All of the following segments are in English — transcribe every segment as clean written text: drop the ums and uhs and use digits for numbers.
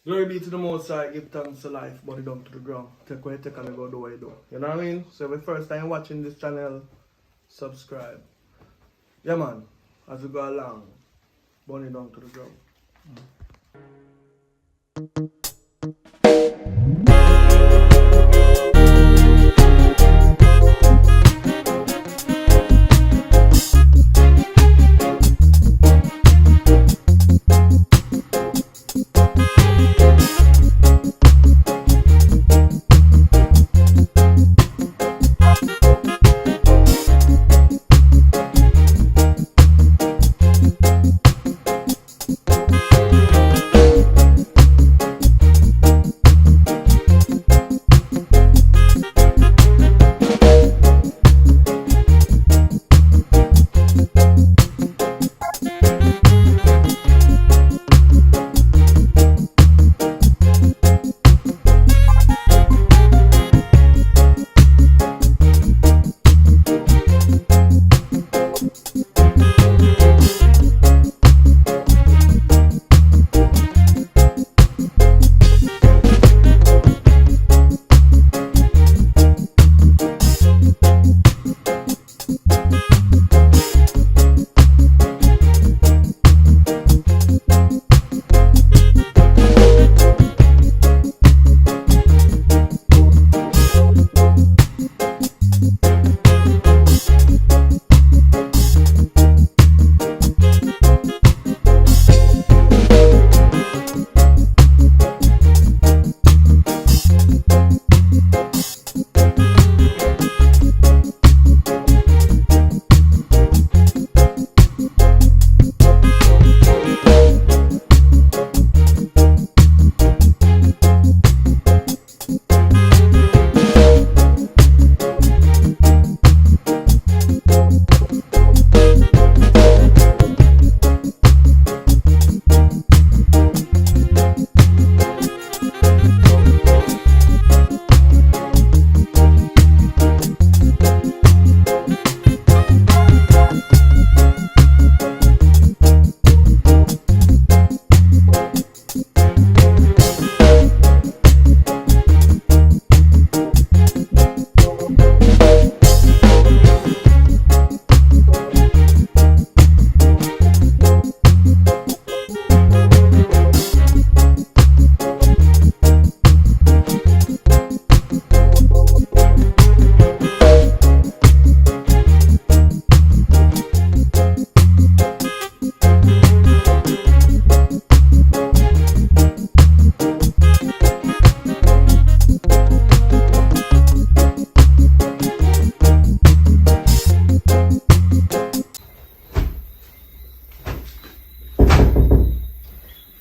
Glory be to the Most High, give thanks to life, body down to the ground. Take what you take and go do what you do. You know what I mean? So if it's the first time watching this channel, subscribe. Yeah man, as we go along, body down to the ground.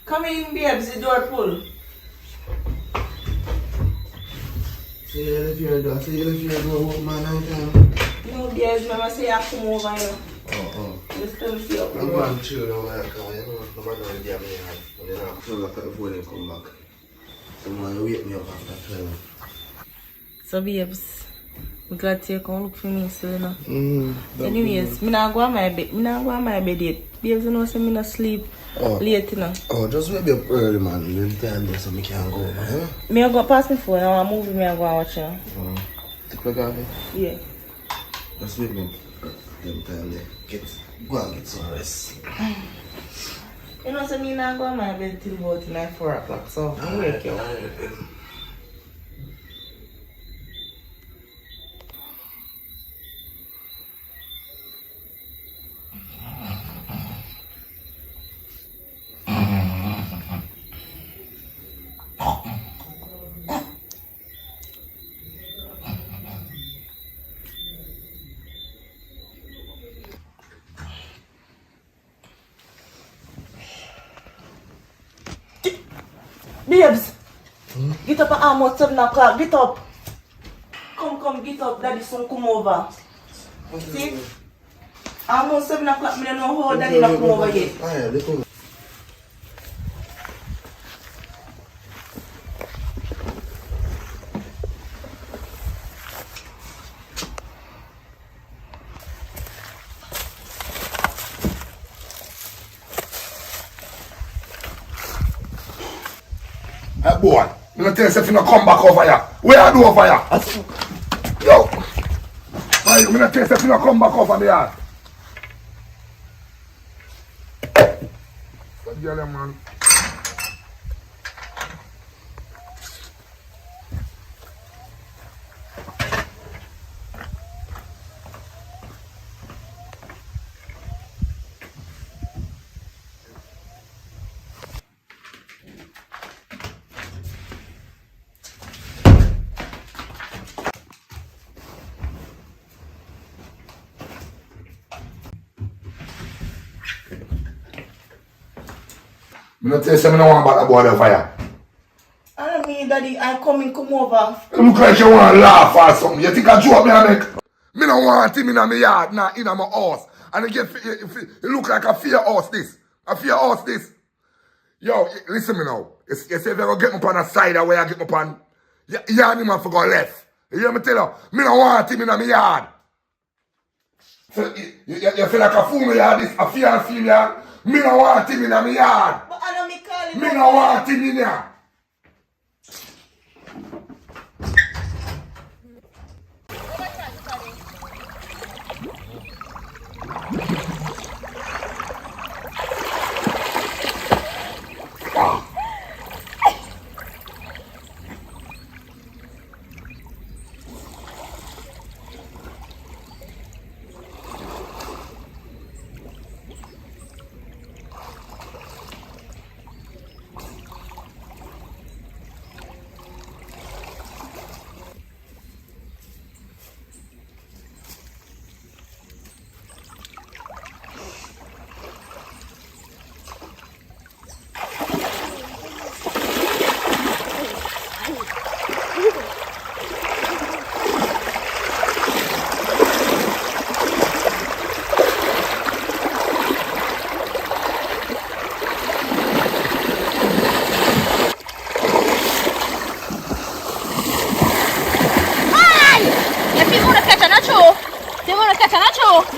Come in, babes, the door pull. See you if you're doing. See you if you're doing what man out there. No, babes, mama say I come over here. Oh. You still see up I'm going to chill now, man. You know, no matter what the damn you know, I feel like before they come back. Someone will wake me up after 12. So, babes, we got to come look for me soon. Anyways, I'm not going to my bed yet. Babes, you know, so I'm not sleep. Late, you know. Oh, just wake me up early, man. Then time there so I can go over, yeah? Me I go pass me phone, I want to move me and go and watch you. Take my coffee? Yeah. Just wake me up then time there. Go and get some rest. You know, so me not go to my bed till about like 4 o'clock, so I'll wake you up. Babes, get up at almost 7 o'clock, get up. Come, get up, daddy son come over. See? Almost 7 o'clock, I don't know how daddy not come over yet. Hey boy, I'm gonna tell you if you don't come back over here. Where I do over here? Yo! Hey, I'm gonna tell you if you don't come back over there. That girl, man. I'm not tell you, I don't want about that boy there fire. I don't mean, Daddy, come over. You look like you want to laugh or something. You think I joke me and make? Me don't want him in my yard, nah, in my house. And it look like a fear house this. A fear house this. Yo, listen me now. You say if you ever get me on the side of where I get me on, you and him have to go left. You hear me tell you? Me don't want him in my yard. So, you feel like a fool me yard this, a fear and female. Me don't want him in my yard. But I don't me calling. Me don't want him in here.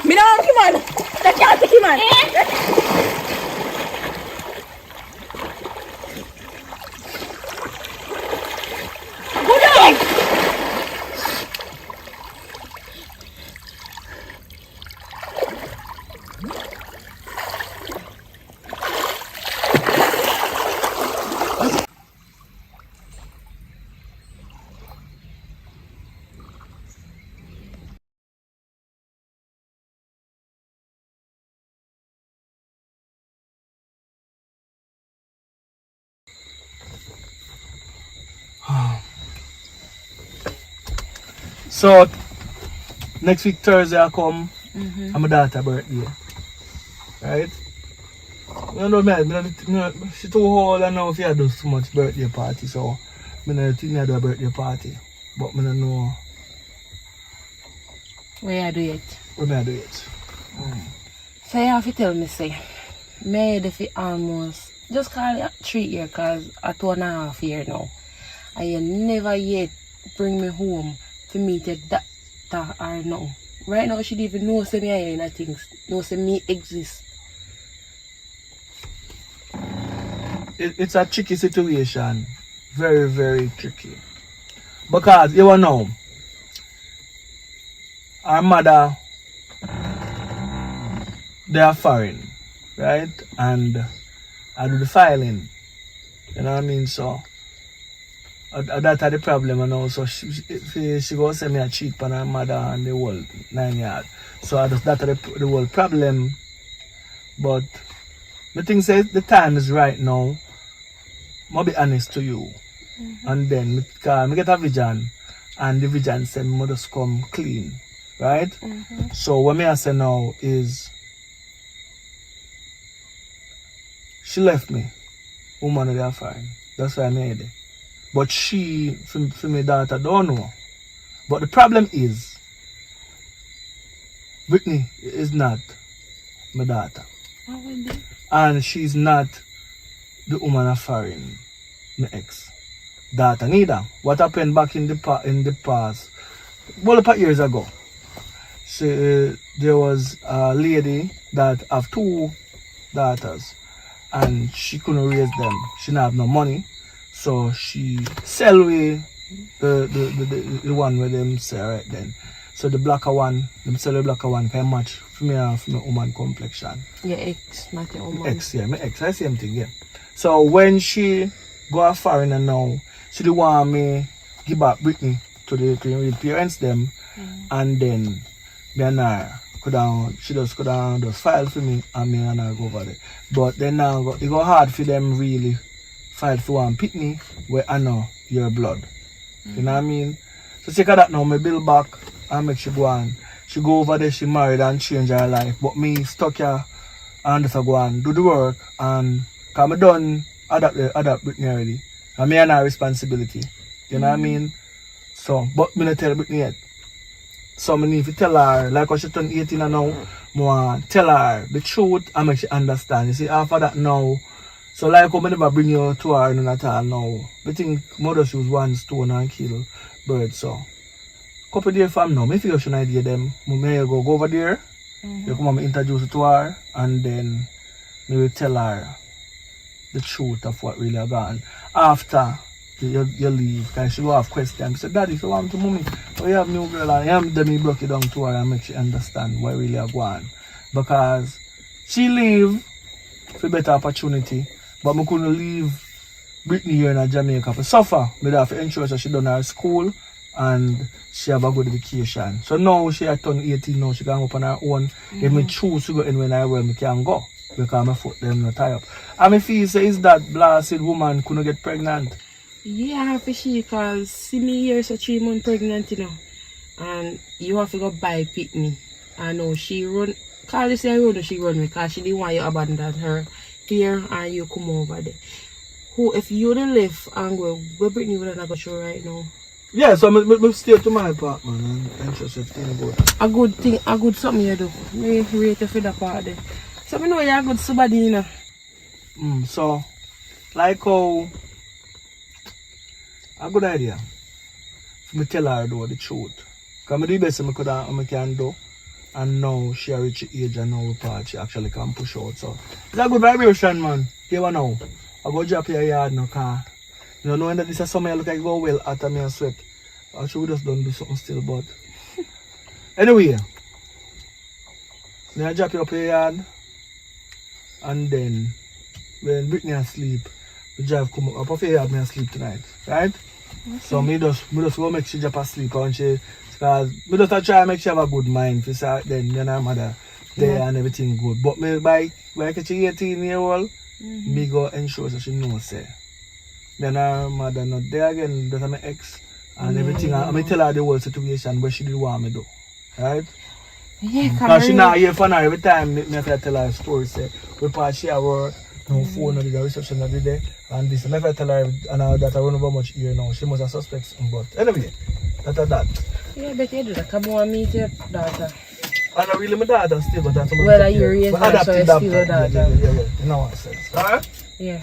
Me don't want him on. That can't take him on. Go down. So, next week Thursday I come, and my daughter's birthday. Right? You know, she too old and now if you do so much birthday party, so I don't think I do a birthday party. But I don't know Where I do it? where I do it. So you have to tell me, say, made if it almost, just call it 3 years, because I'm 2.5 years now. And you never yet bring me home to meet your doctor or no. Right now, she didn't even know say me I in things. Know say me exist. It's a tricky situation. Very, very tricky. Because you know, our mother, they are foreign, right? And I do the filing. You know what I mean? So that's the problem, and also she go say me a cheat on her mother and the whole 9 yards. So that's the whole problem. But the thing says the time is right now. I'll be honest to you. And then I get a vision, and the vision said me just come clean. Right? So what me I say now is she left me. Woman they are fine. That's why I made it. But she, for my daughter, don't know. But the problem is, Whitney is not my daughter. And she's not the woman of foreign, my ex daughter neither. What happened back in the past, well, about years ago, there was a lady that have 2 daughters and she couldn't raise them. She didn't have no money. So she sell away the one where them say right then. So the blacker one, them sell the blacker one can match for me woman complexion. Your ex, not your woman. Ex, yeah, my ex, I same thing, yeah. So when she go a foreigner now, she the want me give back Britney to the real parents them, and then me and her she just could just file for me and me and her go over there. But then now it go hard for them really file for one pitney where I know your blood. You know what I mean? So take that now, me build back and make she go on. She go over there, she married and change her life. But me stuck here and just go on, do the work, and cause I done adapt Britney already. And me and her responsibility. You know what I mean? So, but me not tell Britney yet. So I need to tell her, like when she turned 18 and now, I tell her the truth and make she understand. You see, after that now, so like when I never bring you to her and at all now, I think mother she was one stone and kill bird. So couple days from now, I figure she idea them. I may go over there, you come and introduce it to her, and then I will tell her the truth of what really gone. After you leave, because she will have questions. She said, Daddy, if you want to mommy, oh, you have new girl, and then me broke it down to her and make she understand what really are going. Because she leave for better opportunity, but I couldn't leave Britney here in Jamaica for suffer. I have to ensure that she done her school and she have a good education. So now she had turned 18 now, she can go up on her own. If me choose to go anywhere I will, I can go. Because my foot them not tie up. And I feel say is that blasted woman couldn't get pregnant. Yeah, for she, because see me here so 3 months pregnant, you know. And you have to go buy pitney. I know she run, call you say road she run because she didn't want you abandon her here and you come over there. Who, if you didn't live and go, where Britney would have got show right now? Yeah, so I stay to my apartment and just everything good. A good thing, a good something you do. Me rate you for that part there. So I know you're a good somebody, you know. So, like how, a good idea. For me tell her though the truth. Because I do the best I can do. And now she reach the age and now we part she actually can push out. So, it's a good vibration, man. Here now. I go drop your yard now, car. You know, knowing that this is summer, you look like go well after me and sweat. I should just done do something still, but anyway, then I drop you up your yard, and then when Britney asleep, we drive come up off your yard me asleep tonight, right? Okay. So me just go make she drop asleep and she, because me just try to make she have a good mind for say then me and her mother there and everything good. But me by catch she 18-year-old, me go ensure that she knows say. Then her mother not there again, that's my ex and everything. I tell her the whole situation where she did want me do. Right? Yeah, because she not here for her every time me have to tell her a story say we part share work, no phone, no the reception every day and this. And if I tell her and all that I run over much here now, she must have suspects. But anyway, that. Yeah, but you do that. Come on, meet your daughter. I'm not really my daughter still, but that's what well, you're raised her, so it's still your daughter. Yeah. You know what I said. Alright? Yeah.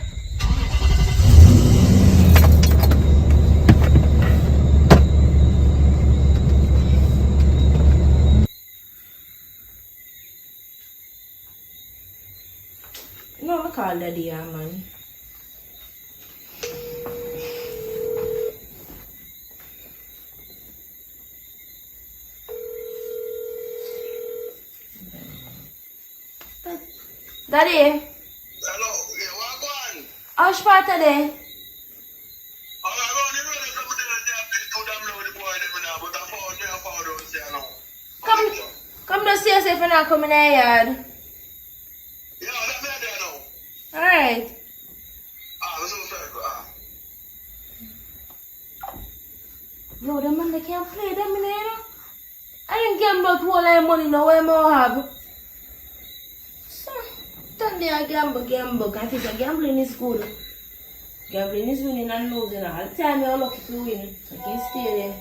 No, I call Daddy, yeah, man. Daddy. Hello, yeah, what going? How's part today? I'm on the road, I'm going to the boy, but I found out there now. Come to see us if you're not coming in the yard. Yeah, that's me there now. Alright. I'm so sorry. Yo, the man they can't play them in there. I didn't gamble to all that money, no way more have. Sunday I gamble. I think gambling is good. Gambling is winning and losing all the time. You're lucky to win. So you can stay there.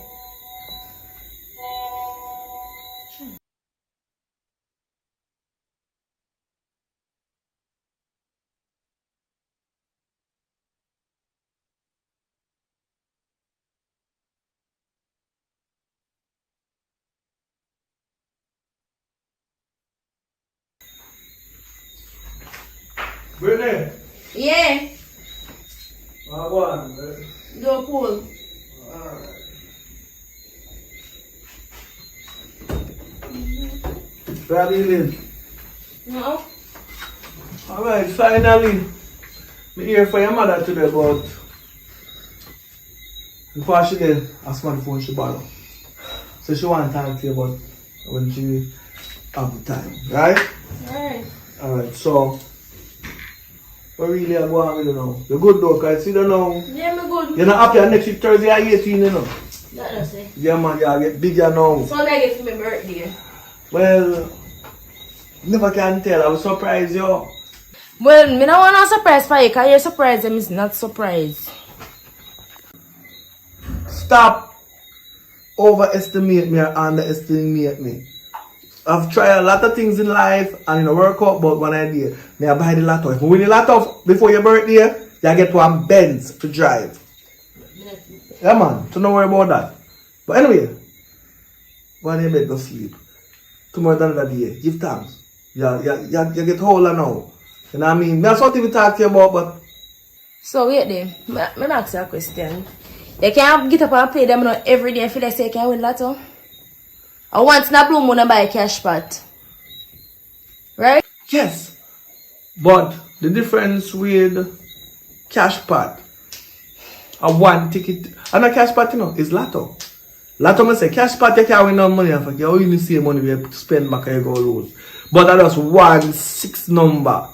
Britney, Yeah. go on, man. Go pool. Alright. Where are you live? No. Alright, finally. I'm here for your mother today, but before she did, I asked my phone she borrow. So she want to talk to you about when she have the time, right? Alright. Alright, so what really are going on with you now? You're good though, cause you don't know. Yeah, me good. You're not happy next week Thursday at 18, you know. That does it. Yeah man, you get bigger now. So I get my birthday. Well, never can tell. I was surprised you. Well, me don't want to surprise for you, because your surprise them is not surprise. Stop overestimate me or underestimate me. I've tried a lot of things in life and it work out, but one idea, me I buy the lotto. If you win the lotto before your birthday, you get one Benz to drive. Yeah man, so don't worry about that. But anyway, go on in bed, go sleep. Tomorrow is another day. Give thanks. You get older now. You know what I mean? That's something we talk to you about, but So wait there, me ask you a question. You can't get up and play them every day and feel like say you can win lotto? I once in a blue moon and buy a cash pot. Right? yes. But the difference with cash pot, a one ticket, and a cash pot, you know, is lotto. Lotto, I say cash pot, you can't win no money. I forget, you only see money you spend back and you go lose. But that was 1-6 number.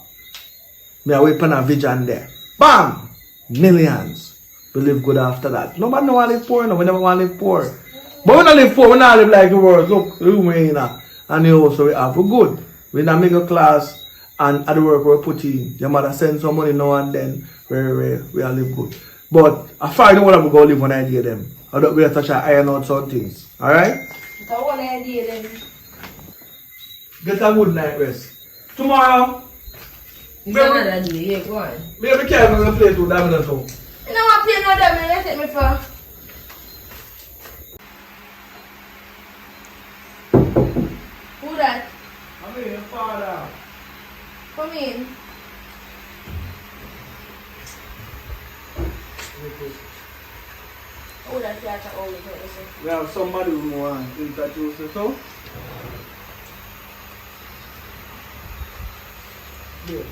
Me I wait on a vision there. Bam! Millions. We live good after that. Nobody want to live poor, no. We never want to live poor. But we don't live poor, we don't live like the world. Look, the room we're in and the house we have. We're good. We're in a middle class and at the work we're put in. Your mother sends some money now and then. We all live good. But as far as the world we go live one idea them. I don't really touch our iron out some things. Alright? I one idea then. Get a good night rest. Tomorrow, It's another day, yeah, go on. maybe Kevin will play two dominoes too. You know what play no damn, you take me for? Who that? I mean, your father. Come in. Who that catch a always like this? We have somebody who wants to introduce you so. Yeah.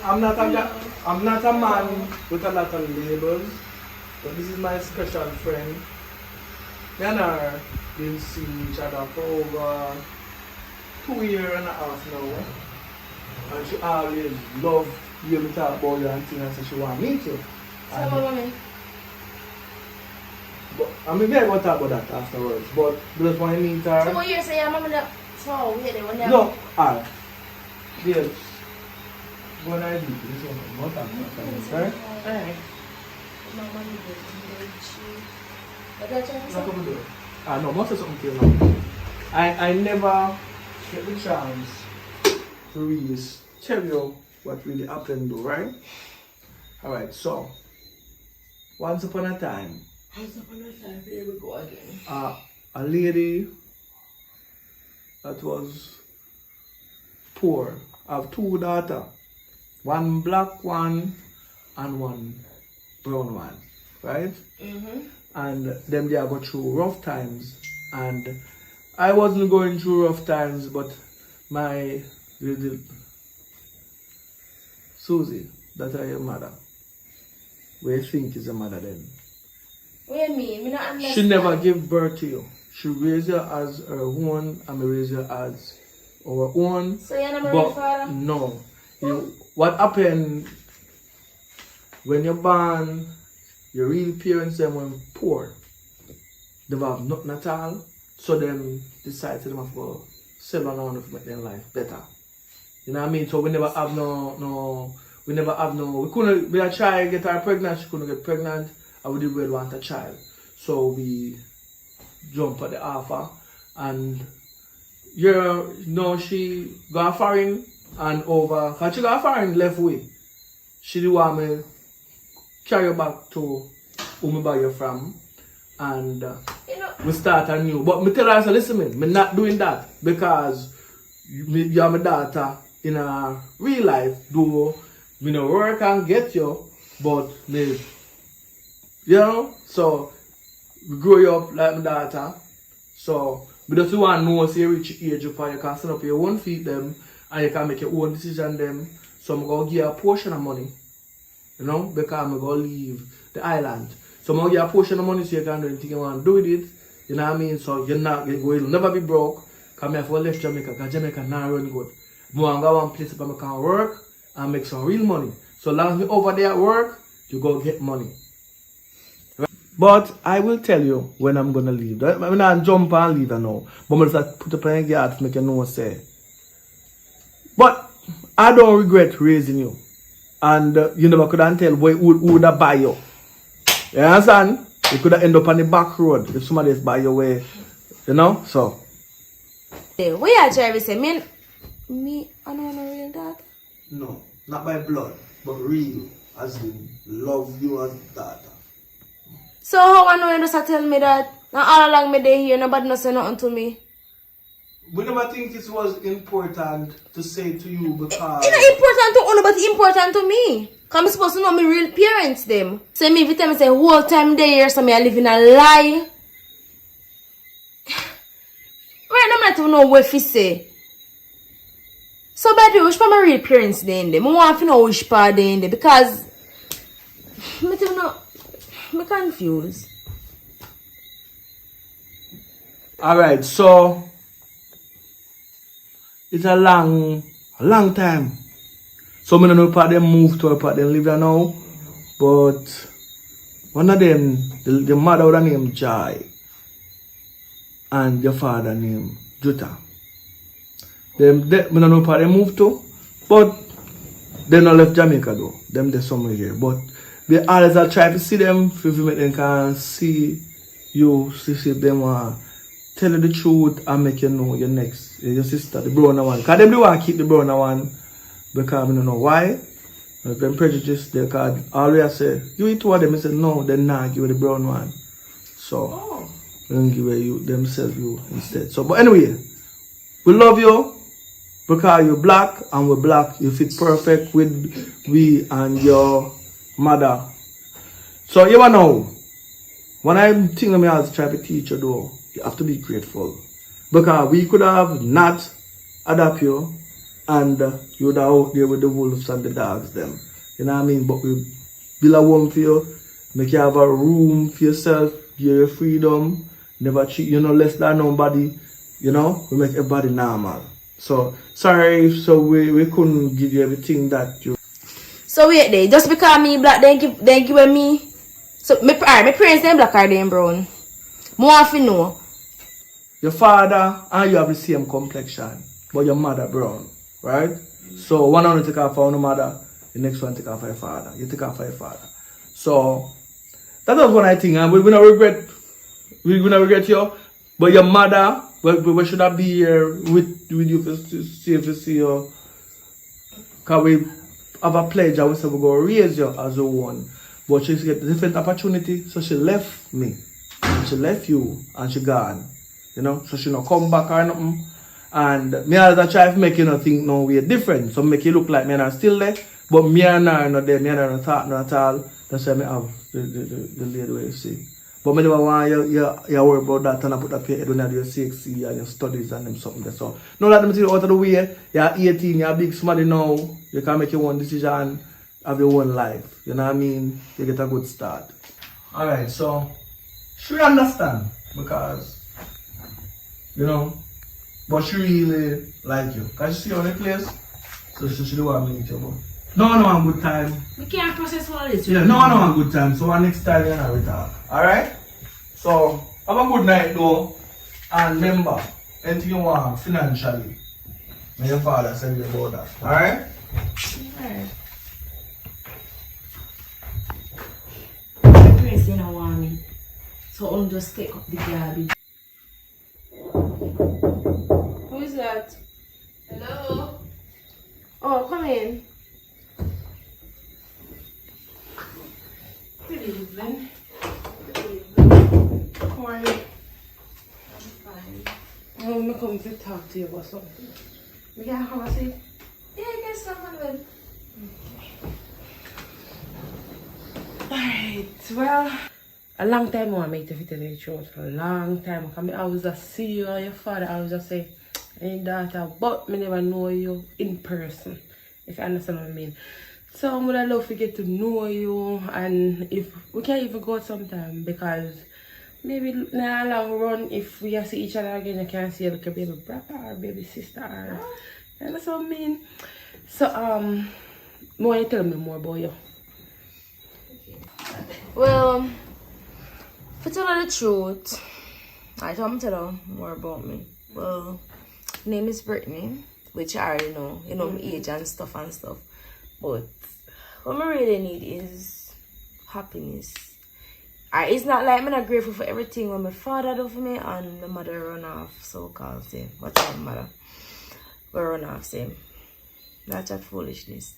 I'm not a man with a lot of labels, but this is my special friend. Me and her been seeing each other for over 2.5 years now. And she always love you to talk about you and things and say she want to meet you. Tell my mommy. But I mean, we are going to talk about that afterwards. But just want to meet her. So what you say, your mommy that so weird when they No, alright. Yes. Go and do this one. Not after. Right? Alright. My mommy did. What did I try to Knock say? on the door. No, must say something to you now. I never get the chance to really tell you what really happened though, right? Alright, so once upon a time, Here we go again. a lady that was poor. I have 2 daughters. One black one and one brown one. Right? And them they go through rough times. And I wasn't going through rough times, but my little Susie, that are your mother. Where you think is a mother then? What do you mean? Me not understand. She never gave birth to you. She raised you as her own and me raised you as our own. So you're not married But father? no. What happened when you're born, your real parents them were poor. They have nothing at all. So them decide to them have to sell around to make their life better. You know what I mean? So we never have we couldn't be a child get her pregnant, she couldn't get pregnant, and we didn't really want a child. So we jump at the offer and she got foreign and over, cause she got foreign left way. She didn't want me carry you back to who me buy you from and we start anew. But me tell her, I say, listen me not doing that because you're my daughter in a real life, though, me no work and get you, but me, you know, so we grow you up like my daughter. So we just want to know, say, you reach age up and you can stand up your own feet them and you can make your own decision them. So I'm going to give you a portion of money, you know, because I'm going to leave the island. So I'm going to give you a portion of money so you can do anything you want to do with it. You know what I mean? So you'll never be broke. Because I have left Jamaica, because Jamaica now run good. I want to go one place where I can work and make some real money. So long as me over there at work, you go get money. Right? But I will tell you when I'm going to leave. Right? I'm not jump and leave now. But I'm just put up in your heart to make you know say. But I don't regret raising you. And you never could have tell who would have buy you. You understand? You could have ended up on the back road if somebody else buy your way. You know? So. What you trying to say? Me, I don't want a real dad. No, not by blood, but real, as in love you as daughter. So how I know you just tell me that? Now all along me day here, nobody no say nothing to me. We never think it was important to say to you because... It's not important to you, but it's important to me. Because I'm supposed to know my real parents them. So me every time I say whole time they here, so me I live in a lie. Right now I don't even know what to say. So by the way, which part my real parents they in there? I want to know which part they in there because I don't know. I'm confused. Alright, so it's a long time. So I don't know if part them move to a part them live there now. But one of them, the mother would have named Jai. And your father named Jutta. I don't know where they moved to, but they not left Jamaica though. Them they somewhere here. But they always try to see them, if they can see you, see if them tell you the truth and make you know your next, your sister, the browner one. Because they want to keep the browner one because I don't know why. If them prejudice, they can always say, you eat two of them, I say no, then nah, give you the brown one. So and give you themselves you instead. So but anyway, we love you because you're black and we're black. You fit perfect with we and your mother. So you know, when I think me as try to teach you though, you have to be grateful. Because we could have not adapt you and you would have out there with the wolves and the dogs them. You know what I mean? But we build a home for you, make you have a room for yourself, give you your freedom. Never cheat, you know, less than nobody, you know, we make everybody normal. So, sorry, so we couldn't give you everything that you... So wait there, just because me black, they give me... So, my parents, them black or them brown? More if you know. Your father and you have the same complexion, but your mother brown, right? So, one of them take off for your mother, the next one take off for your father. You take off for your father. So, that was one I think, and we don't regret... We're gonna regret you, but your mother, we should have be here with you to see you. Because we have a pledge and we said we're going to raise you as a one. But she get a different opportunity, so she left me. And she left you and she gone. You know, so she not come back or nothing. And me as a try to make you think no we're different. So make you look like me and I'm still there. But me and her not there, me and her not talk not at all. That's why I have the lady where you see. But I never want you worry about that and I put up your head when you do your CXC and your studies and them something there. So, no let them take you out of the way. You're 18, you're a big somebody now. You can make your own decision, have your own life. You know what I mean? You get a good start. Alright, so, she understand because, you know, but she really like you. Because she see you on the place, so she don't want to meet you. But no one want good time. We can't process all this. Yeah, no one want good time. So next time you're not with her. Alright? So have a good night though. And remember, anything you want financially, may your father send you about that. Alright? Alright. My parents don't want me. So I'll just take up the garbage. Who is that? Hello? Oh, come in. Good evening. Good evening. How are you? I'm fine. I'm come to talk to you about something. We can have a seat? Yeah, stop on bed. Alright, well, a long time I make to tell you the truth. A long time. I always just see you and your father. I always just say, hey daughter, but me never know you in person. If you understand what I mean. So I would love to get to know you, and if we can even go sometime, because maybe in a long run, if we see each other again, I can see like a baby brother or baby sister, or you understand what I mean. So want you tell me more about you? Well, to tell you the truth, I come tell you more about me. Well, name is Brittany, which I already know. You know my age and stuff. But what I really need is happiness. It's not like I'm not grateful for everything what my father do for me and my mother run off, so-called say. What's my mother? We run off, say. That's that foolishness.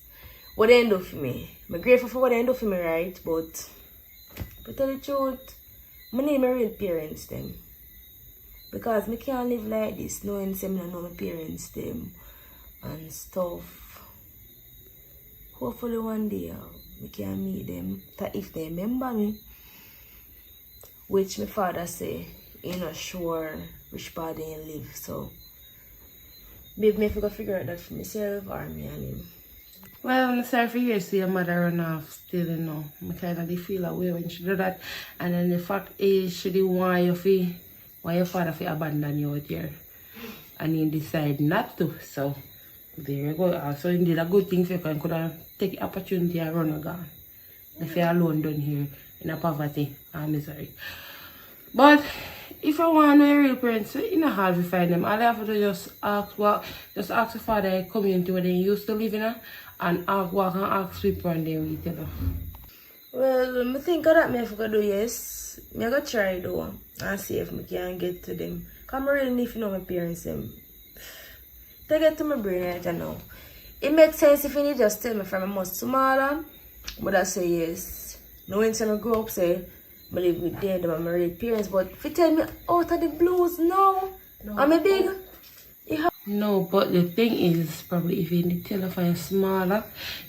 What they do for me. I'm grateful for what they do for me, right? But to tell the truth, I need my real parents them. Because I can't live like this, knowing I don't know my parents them and stuff. Hopefully one day we can meet them if they remember me. Which my father say, he's not sure which part they live. So maybe I have to figure out that for myself or me and him. Well, I'm sorry for you to see your mother run off still, you know. I kind of feel away when she do that. And then the fact is, she didn't want your father to abandon you out here. And he decided not to. So there you go. Also, indeed, a good thing for you can could have take the opportunity and run again. If you're alone down here in a poverty and misery. But if I want to know your real parents, it's not hard to find them. All I have to do is just ask the father the community where they used to live in, and walk and ask people and they will tell you. Well, I think that I have to do, yes. I'm going to try though and see if I can get to them. Because I really need to know my parents. Them. To get to my brain right now. It makes sense if you need just tell me from a most smaller. But I say yes. Knowing I grow up, say, I live with them, I'm my real parents. But if you tell me out of the blues, no. I'm a big. No, but the thing is, probably if you need to tell if you're smaller,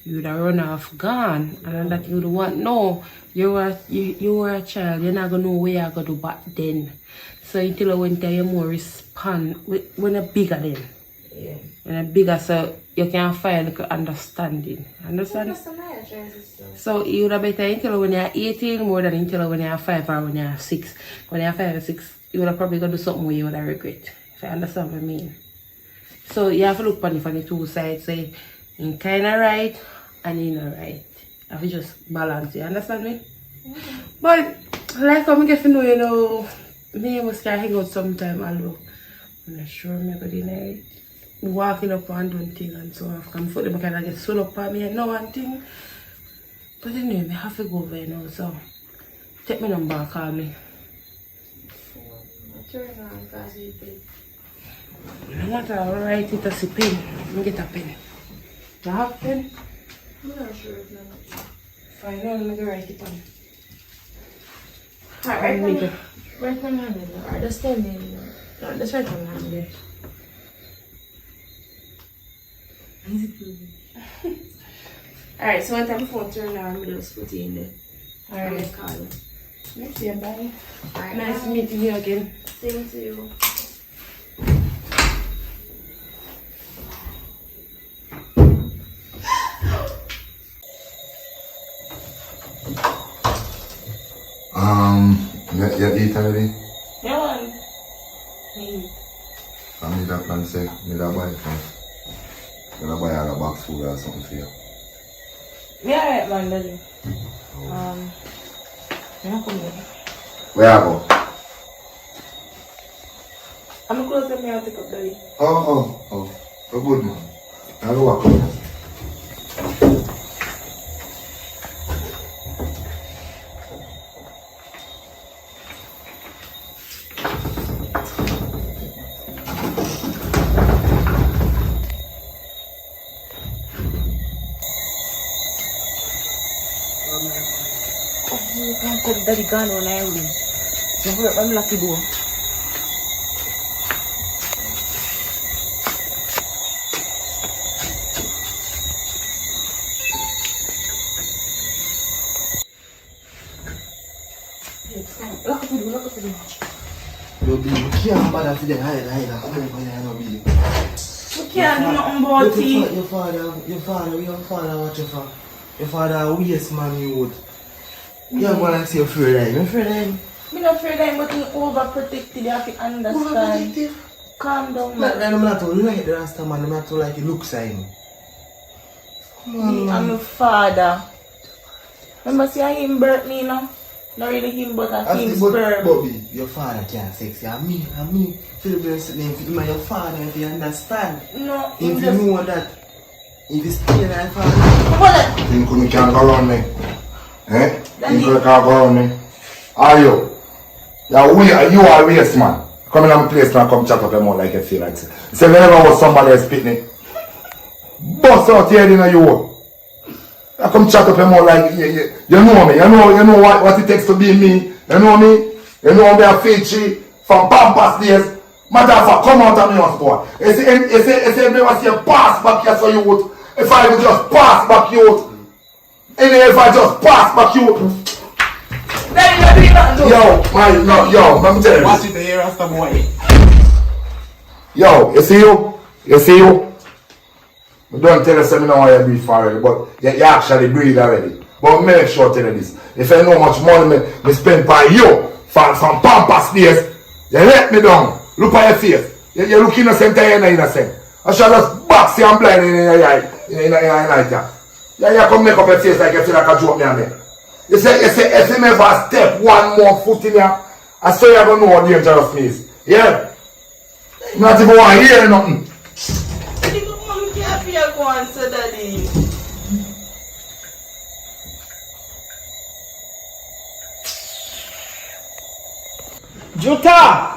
you would have run off gone. And that you would want, no, you were a child, you're not going to know where you're going to do back then. So until I went there, you more respond when you're bigger then. Yeah. When you're bigger, so you can find like understanding. Understand? So you would have better until when you're 18 more than until when you're 5 or when you're 6. When you're 5 or 6, you would have probably going to do something where you would have regret. If you understand what I mean. So you have to look on it from the two sides, say in kinda right and in right. You have to just balance, you understand me? Okay. But like I'm getting to know, you know, me must can hang out sometime although I'm not sure maybe the night. Walking up and doing things and so on. Come for them kinda get swell up on me and now one thing. But anyway, I have to go over now, so take my number and call me. I'll turn on because you did. I want to write it as a pen. Let me get a pen. Do you have a pen? I'm not sure if not. Fine, now let me write it on. Alright, right on hand. Alright, just tell me. No, just right on hand there. Alright, so one time my phone turned on, we just put it in there. Alright, call you. Next year, bye. Alright, Nice meeting you again. Same to you. You eat already? Yeah, man. I need that plan say, need that buy first. I'm gonna buy a box food or something for you. Yeah, alright, man, daddy. You're not coming. Where I go? I'm close to me, I'll pick up, daddy. Oh, good man. I'll go walk with you. Daddy gone on I win. So I'm lucky boy. Yo, baby, you can't bother to the hide. Come over here, no, baby. We can't do nothing about it. Your father, what your father? Your father, yes, man, you would. You're going to say you're afraid of him. You're afraid of him. I'm not afraid of him, but he's overprotected. You have to understand. Overprotective? Calm down, Man, man. I'm not to like the Rasta man, I'm not to like the looks of him. Come on, Me man. and my father. Remember, see, him birth me, no? Not really him, but I him sperm. Bobby, your father can't sex you. And me. Philip's name, your father, if you understand. No, If you just... know that, if you stay like father. Come on, Think you can't go around me? Eh? Daddy. Think you can't go around me? Are you? You are a waste man. Come in my place and come chat up your mouth like you feel like say. Say whenever was somebody else pitney. Bust out here in you. I come chat up your mouth like you know me. You know what it takes to be me. You know me? You know me a feature from Pampas days. Matter of fact, come out of me house, boy. If you never see a pass back here so you would. If I would just pass back you would. And if I just pass back you would. Yo, let me tell you. Watch it here, Rasta boy. Yo, you see you? I don't tell you something now you breathe already, but you actually breathe already. But make sure tell you this. If I know how much money me spend by you from Pampas days, you let me down. Look at your face. You look innocent and you're not innocent. I shall just box you and blind in your eye. You come make up your face like you feel like a joke me and me. You say, if you never step one more foot in here, I saw you don't know how dangerous me is. Yeah? Not even want to hear nothing. Mom can't feel go on, so daddy. Juta!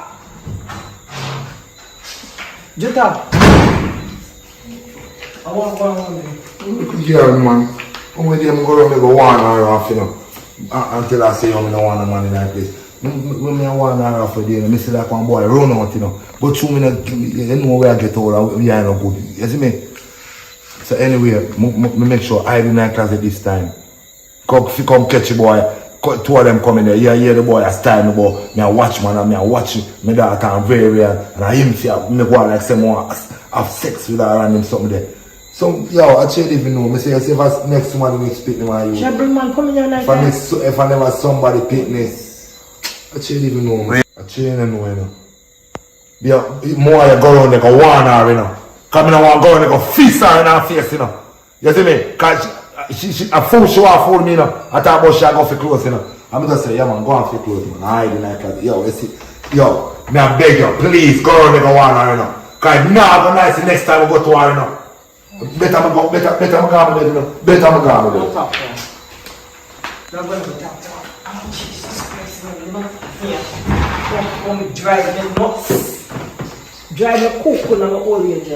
I want Yeah, man. I'm with them go around me go one hour off, you know. Until I say I'm not want a man in that place. When I want hour off a day, I see like one boy run out, you know. But two minutes, you know where I get out, we are not good. You see me? So anyway, me make sure I do not class this time. Come catch a boy. Two of them come in there. Yeah, the boy I style me, but me I watch man and me I watch my daughter and very real. And I him feel me go like someone have sex with her and him something there. So yo, I actually even know. Me say if I next man will speak me man you. Shall bring man come in here like that? If I never somebody pick me, I actually even know man. I actually don't know, you know. Yeah, more you go around like a warn her, you know. Come in and want to go around like a fist her in her face, you know. You see me? Cause she a fool, she want to fool me, you know. I talk about she go for clothes, you know. I'm just say, yeah man, go on for clothes, man. I hide like that. Yo, you see, yo, me I beg you, please go around like a warn her, you know. Cause if not, go nice the next time we go to her, you know. Better me go, better me go with it, you know. Better me go with it. Talk to her. Now go to talk to her. Oh Jesus Christ, no, here. Come drive them nuts. Drive the cook on the old age.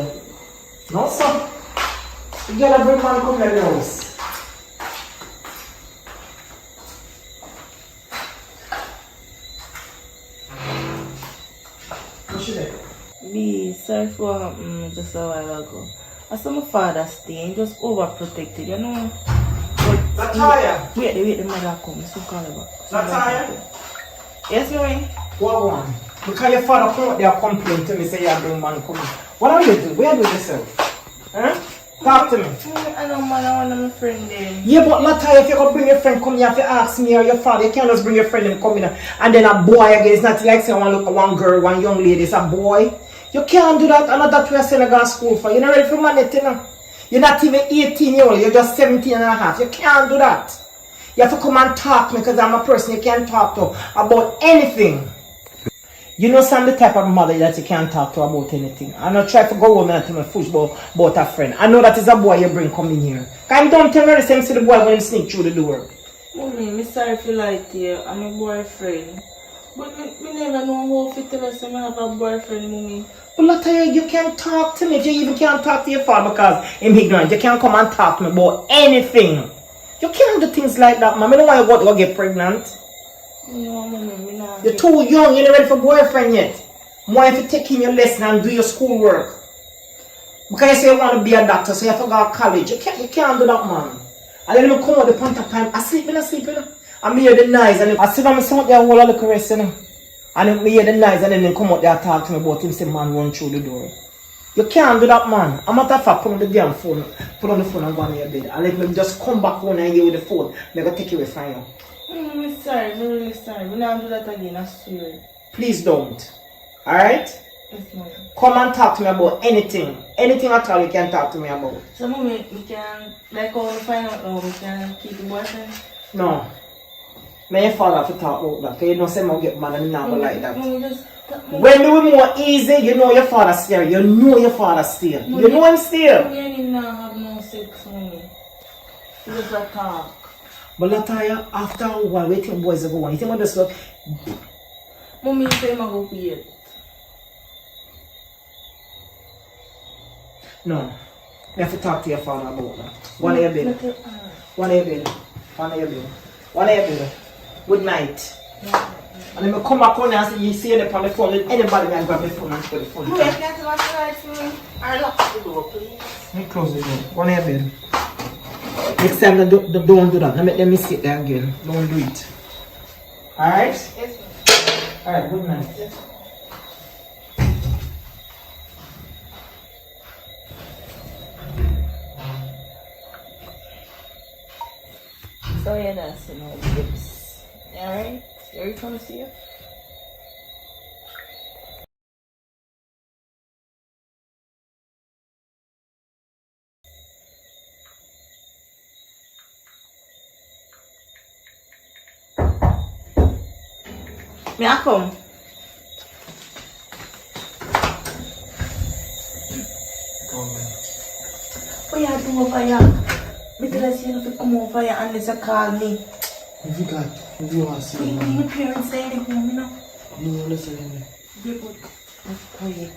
No son. You gotta bring man come to the house. What's your name? Me, sorry for what happened just a while ago. I saw my father staying, just overprotected, you know. But Lataya. wait, the mother come, so call her back. Lataya. Yes, me. What one? Because your father come out there complain to me, say you bring man come. What are you doing? Where are you yourself? Huh? Talk to me. I know man, I want my friend then. Yeah, but Lataya, if you could bring your friend come, you have to ask me or your father. You can't just bring your friend and come in and then a boy again. It's not like saying one girl, one young lady, it's a boy. You can't do that. I know that we are sending to school for. You're not ready for money, you know. You're not even 18 years old. You're just 17 and a half. You can't do that. You have to come and talk to me because I'm a person you can't talk to about anything. You know some the type of mother that you can't talk to about anything. I'm not trying to go home and tell my football about a friend. I know that is a boy you bring coming here. Because don't tell me the same to the boy when he sneak through the door. Mommy, I'm sorry if you lie to you. I'm a boyfriend. But me never know how to tell us I have a boyfriend, Mommy. But Lataya, you can't talk to me. If you even can't talk to your father because I'm ignorant. You can't come and talk to me about anything. You can't do things like that, man. I don't want you to go get pregnant. No, Mommy, not. You're too young. You're not ready for boyfriend yet. More if you take in your lesson and do your schoolwork. Because you say you want to be a doctor, so you have to go to college. You can't do that, man. And then I come out the point of time. I sleep, you know. I hear the noise and I sit on my son there all of the caress, you know. And then me hear the noise and then they come out there and talk to me about him say man run through the door. You can't do that, man. I'm matter of fact, put on the damn phone. Put on the phone and go on your bed. And let me just come back home and hear with the phone. I'm going to take you away from you. I'm sorry, I'm really sorry. We're not do that again, I swear. Please don't. Alright? Yes, ma'am. Come and talk to me about anything. Anything at all you can talk to me about. So, mommy, we can, like, how we find out how we can keep the boyfriend? No. My father have to talk about that. Because you don't say I'm get mad and I'm not like that. Mommy, just... When do we more easy, you know your father still. You know your father still. You know him still. Mommy, I did not have no sex, mommy. It was a talk. But Lataya, after a while, we think boys are going. You think about this look? Mommy, you say I'm going to weird. No. You have to talk to your father about that. One of your bill. One of your bill. One of your bill. One of your bill. Good night. And then I come back on and say, you see it on the phone, let anybody can grab the phone and put the phone. Mommy, I can't tell us to me. I lock the door, please. Let me close the door. One of your bill. Next time, don't do that. Let me sit there again. Don't do it. Alright? Yes, ma'am. Alright, good night. Yes. So yeah, that's you know, lips. Alright? You ready to see you? May I come? What you do over here? Because you have to come over here and just call me. If you got, if you want to see But me, your parents say they home, you know? no, listen to me. They good. That's quiet.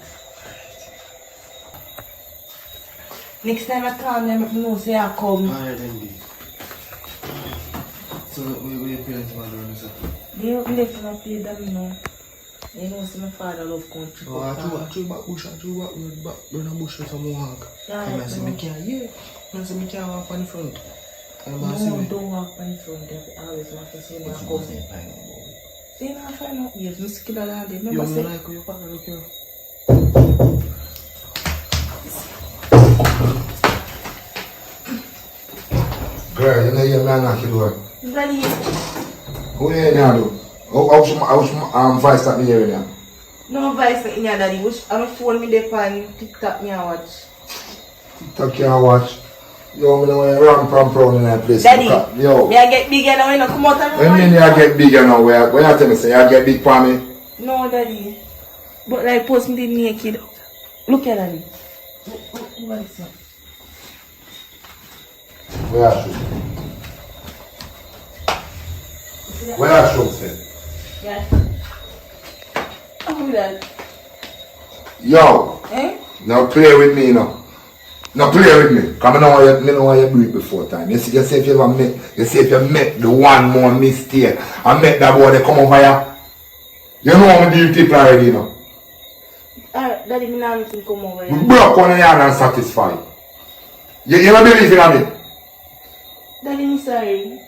Next time I call them, I know say I come. Alright, then, B. So, where your parents want to run this up? They have left and I pay them, you know. You know, see my father love country. Oh, I threw back bush, burn a bush with some walk. Yeah, And I yeah, said, yeah. me can't, yeah. I said, me can't walk on the front. And I No, said, don't walk on the front. They always want to say, what's I the come. most they find out about it? Say, no, I find out. Yes, Miss Killer Land. Yo, Remember, me say, like how your partner look here. Girl, you know you're man knock your door. Daddy, Who you here now, though? How vice that me here now? no vice in your daddy. I'm a phone me there on TikTok me I watch. TikTok can't watch. Yo, me know when you run from proud in that place. Daddy, Yo. me I get bigger now when I come out and When mean you get bigger now? When you tell me say you get big for me? No, daddy. But like post me the naked. Look at daddy. What is that? Where I show? Where I show, say? Yeah. Who that? Yo, Eh? now play with me, now. Now play with me. Cause I know how you do it before time. You see if you ever make, if you make the one more mistake and make that boy they come over here. You know how I deal with people already, you know. Alright, daddy, me now to come over We here. broke one yard and satisfied. You don't believe in me? Daddy, me sorry.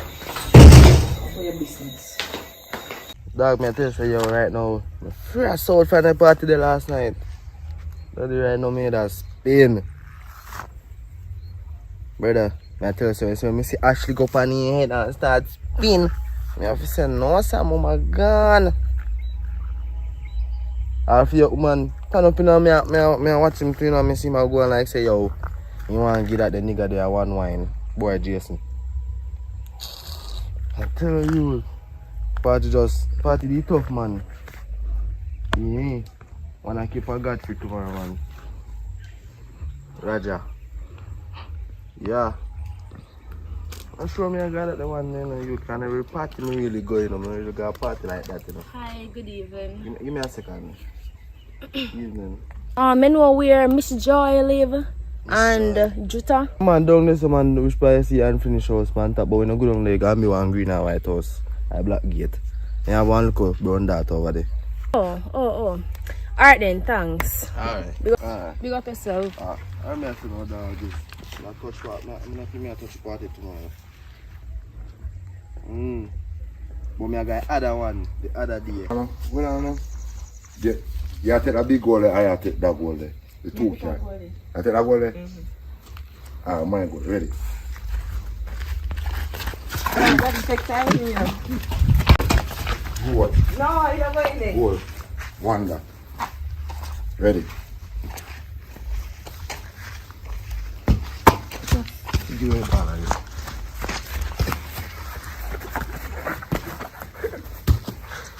For your business. Dog, me I tell you right now, I'm free I sold from the party there last night. Daddy right now me that spin. Brother, me I tell you so when I see Ashley go up on your head and start spin, me have to say no sir, mama gone. Half your woman turn up, you know, me watch him, you know, me see him go and like say, yo, you want to give that the nigga there one wine, boy Jason. I tell you, party be tough, man. Yeah, wanna keep a God for tomorrow, man. Raja. Yeah. I'm sure me I got that the one, you know, you can every party me really go, you know, me really got a party like that, you know. Hi, good evening. Give me a second. Evening. I know where Miss Joy live and Jutta. Man, down there, so man, which place see and finish house, man, top, but we no go down there, got me one green and white house, a black gate. And I have one little brown dot over there. Oh. Alright then, thanks. Alright. Big up yourself. I'm here to know that this. I touch what, I'm not going to touch party tomorrow. But me I got other one, the other day. What I know? Yeah, you take a big goal there, I take that goal there. The two can. I take that goal there? Ah, my goal, ready. Daddy, take time here. Goal. No, you're going there. Goal. One that. Ready. Give me a ball again.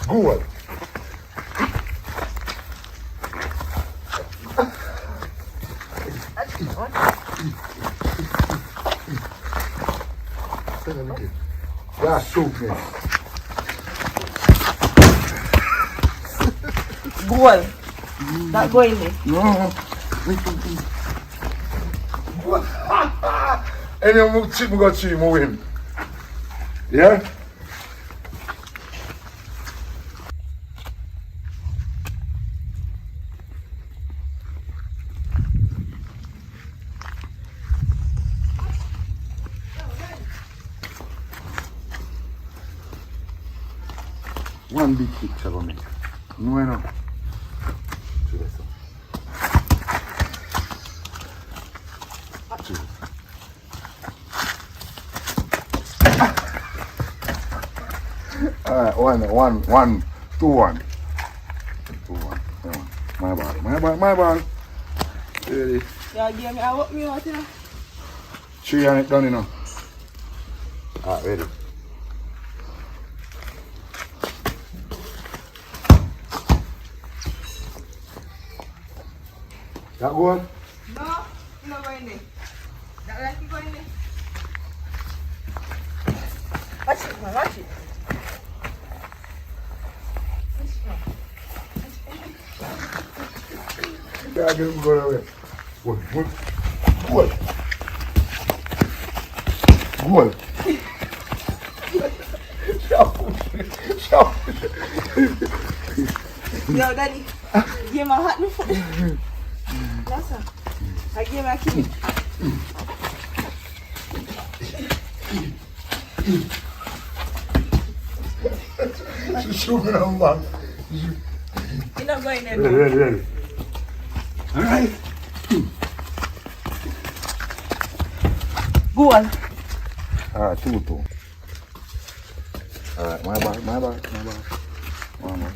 Goal. Yeah, shoot me. Goal. Not going there. No. And you chip go to him win. Yeah? One big picture for me. No, no. Alright, 1, 2, 1. 2, 1. My ball. Ready? Yeah, give me, I want me out here. 3 and it done, you know. Alright, ready. That good? No, you're not going there. That like you going there. Watch it, man, watch it. Yeah, get him going away. Good. Shout. Yo, Daddy, give my hat before. That's her. I give my key. She's shooting on back. You're not going there. Ready. Alright. Go on. Alright, 2. Alright, my ball.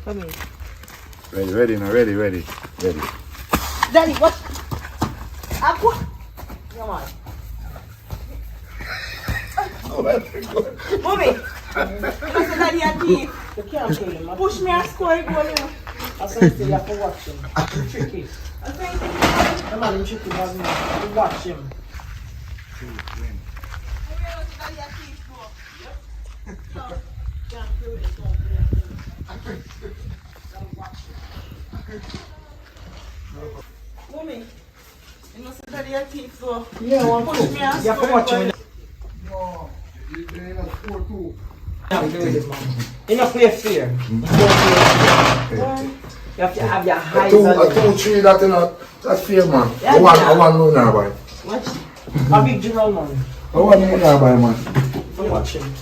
Come here. Ready. Daddy, what? Aqua. Come on. Mommy. You say Daddy had teeth. You can't kill him. Push me and score a goal. I said you have to watch him. He's tricky. I think The man is tricky, man. You watch him. Mommy, you know say Daddy had teeth, so Yeah, one push me and You have to score a watch goal. him. No, you're playing a 4-2. You don't play fair. You have to have your A eyes 2, on him. 3, that's fair, man. Yeah, I want no now, boy. Watch. A big Jerome, man. I want no now, boy, man. You watch him.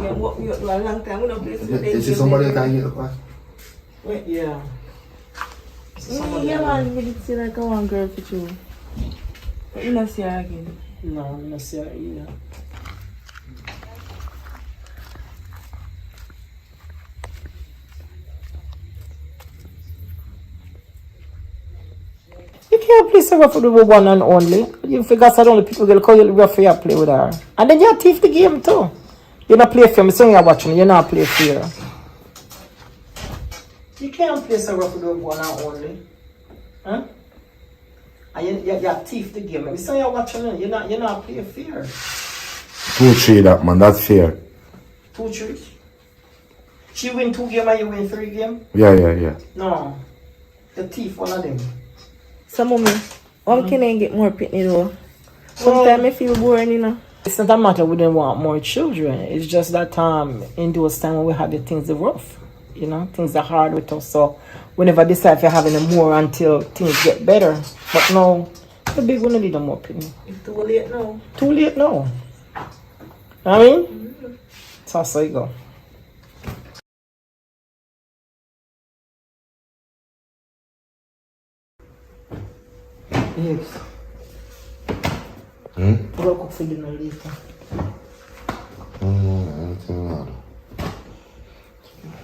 You walk me up a long time. We don't play Is it somebody that can get the pass? Wait, yeah. Yeah, man, we did see like a one girl for you. But you not see her again. No, I'm not see her either. You can't play so rough with the one and only. You figure that only people will call you rough for you play with her. And then you thief the game too. You not play fair. I'm saying you're watching. You not play fair. You can't play so rough with the one and only. Huh? And you thief the game. I'm saying you're watching. You not play fair. 2-3 that, man. That's fair. 2-3. She win 2 games and you win 3 games? Yeah. No. The thief, one of them. So, mommy, how can I get more pitney though? Sometimes I feel boring, you know. It's not a matter we don't want more children. It's just that in those times when we have the things are rough, you know, things are hard with us. So we never decide for having more until things get better. But now, the big one need more pitney. It's too late now. Too late now. I mean, So how you go? Yes. We'll cook for dinner later.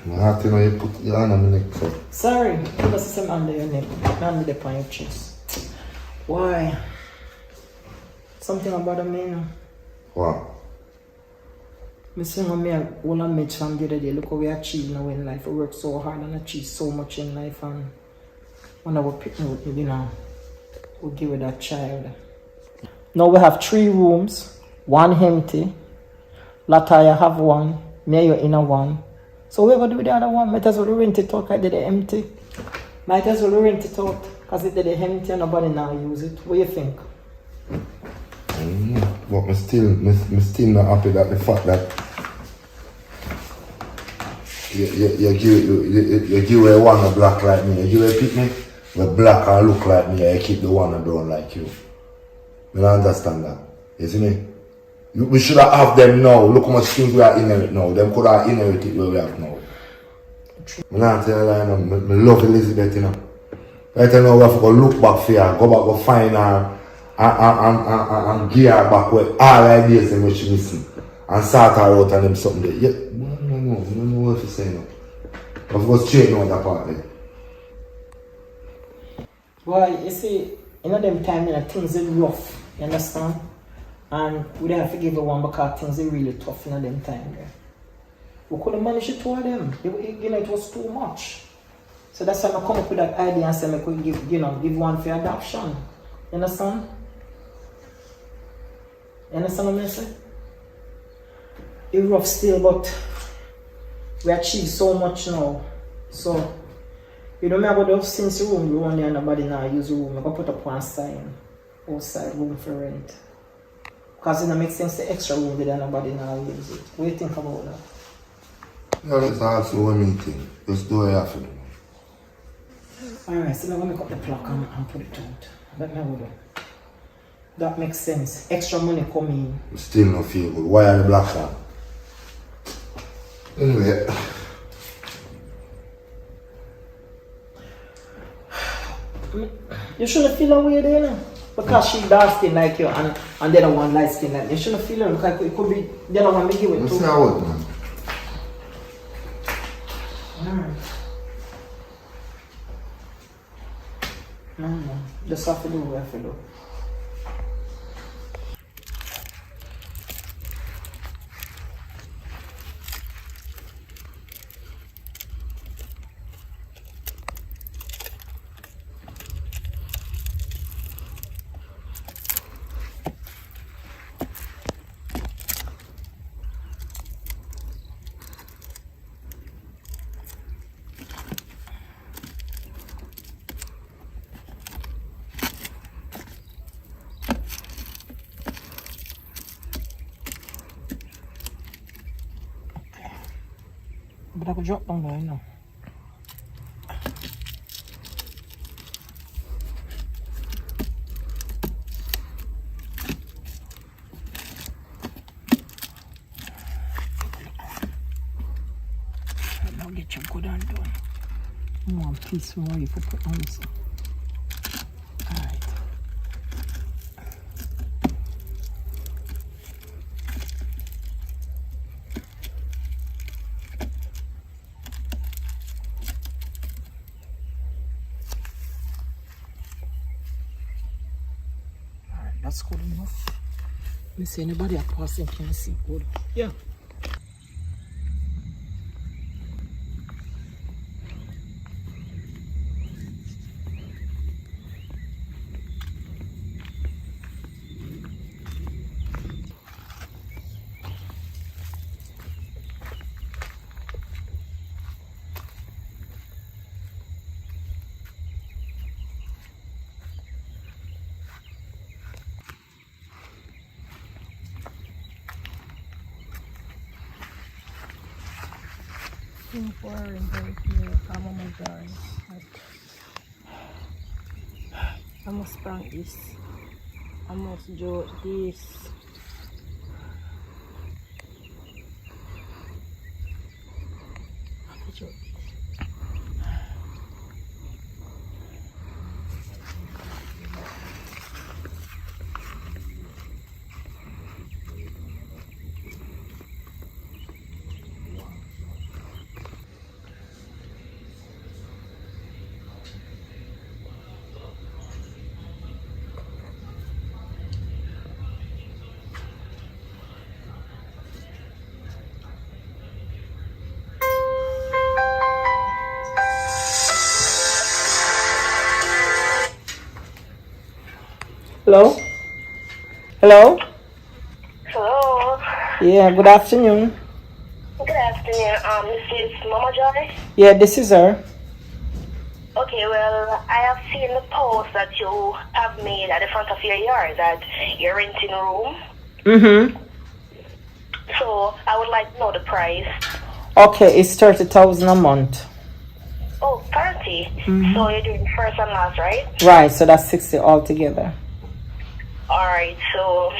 I think you put your hand on my neck, so. Sorry, put the system under your neck, under the on your chest. Why? Something about a man. What? I say, I all I made from the other day. Look how we achieve now in life. We work so hard and achieve so much in life. And when I was picking with you know, we give it that child. Now we have 3 rooms, 1 empty. Lataya have 1, me and you in a 1. So we're going to do the other one. Might as well rent it out because it empty. Might as well rent it out because it empty and nobody now use it. What do you think? But I'm still not happy that the fact that you give a one a black like me, you give a picnic with black and look like me, and you keep the one and brown like you. I don't understand that. You see me? We should have them now. Look how much things we are inherit now. Them could have inherited where we have now. I'm not telling you, I love Elizabeth, you know. Right now we have to go look back for her, go back, go find her, and gear her back where all ideas and what she missing. And sort her out and them something there. Yeah, no, I don't know what to say now. Of course, straight now that part there. Well, you see, in them time, things are rough, you understand? And we don't have to give one because things are really tough in them time. Yeah. We couldn't manage it to them. It was too much. So that's why I come up with that idea and say I could give one for adoption. You understand? You understand what I say? It's rough still, but we achieved so much now. So you don't remember those since the room, you only and nobody now use the room. I gotta put up one sign outside room for rent. Because it don't make sense the extra room that nobody now use it. What do you think about that? No, that's also one meeting. Just do what you have to do. Alright, so now I'm going to make up the clock and put it out. Let me hold on. That makes sense. Extra money coming in. Still not feel good. Why are the black on? Anyway. You shouldn't feel away there, you know? Because she dark skin like you and the other one light skin like you. You shouldn't feel it because it could be the other one they give it Let's to. see how it, man. Alright. No. Just have to do what I have to do. But I could drop down there, you know. Now get you good and done. More piece more you could put on this. Alright. That's good enough. Me say anybody at passing can see good. Yeah. I must prank this. I must joke this. Hello? Hello? Hello. Yeah, good afternoon. Good afternoon. This is Mama Joy. Yeah, this is her. Okay, well, I have seen the post that you have made at the front of your yard that you're renting a room. Mm-hmm. So I would like to know the price. Okay, it's 30,000 a month. Oh, 30. So you're doing first and last, right? Right, so that's 60 altogether. All right. So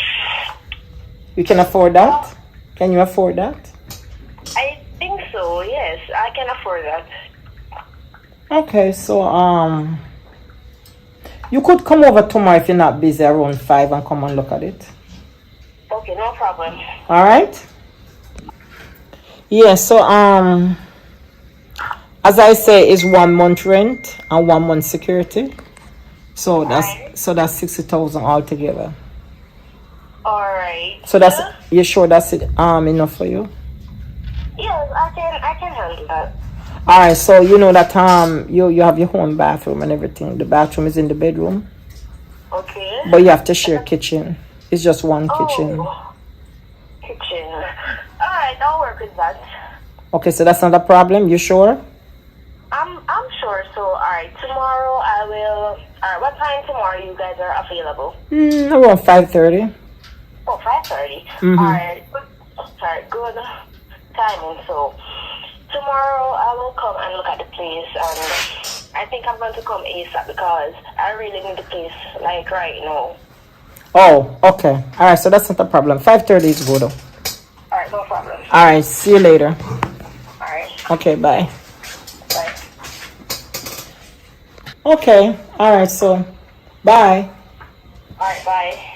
You can afford that? Can you afford that? I think so. Yes, I can afford that. Okay, so you could come over tomorrow if you're not busy around 5 and come and look at it. Okay, no problem. All right? Yeah, so as I say, it's 1 month rent and 1 month security. So that's 60,000 altogether. All right. So that's you sure that's it enough for you? Yes, I can handle that. All right, so you know that you have your own bathroom and everything. The bathroom is in the bedroom, Okay. but you have to share kitchen. It's just one kitchen. Kitchen. All right, I'll work with that. Okay, so that's not a problem. You sure? I'm sure. So, all right, tomorrow I will. All right, what time tomorrow you guys are available? Around 5:30. Oh, 5:30. Mhm. All right. All right, good timing. So, tomorrow I will come and look at the place, and I think I'm going to come ASAP because I really need the place like right now. Oh, okay. All right, so that's not a problem. 5:30 is good. All right, no problem. All right, see you later. All right, Okay, bye. bye. Okay, all right, so bye. All right, bye.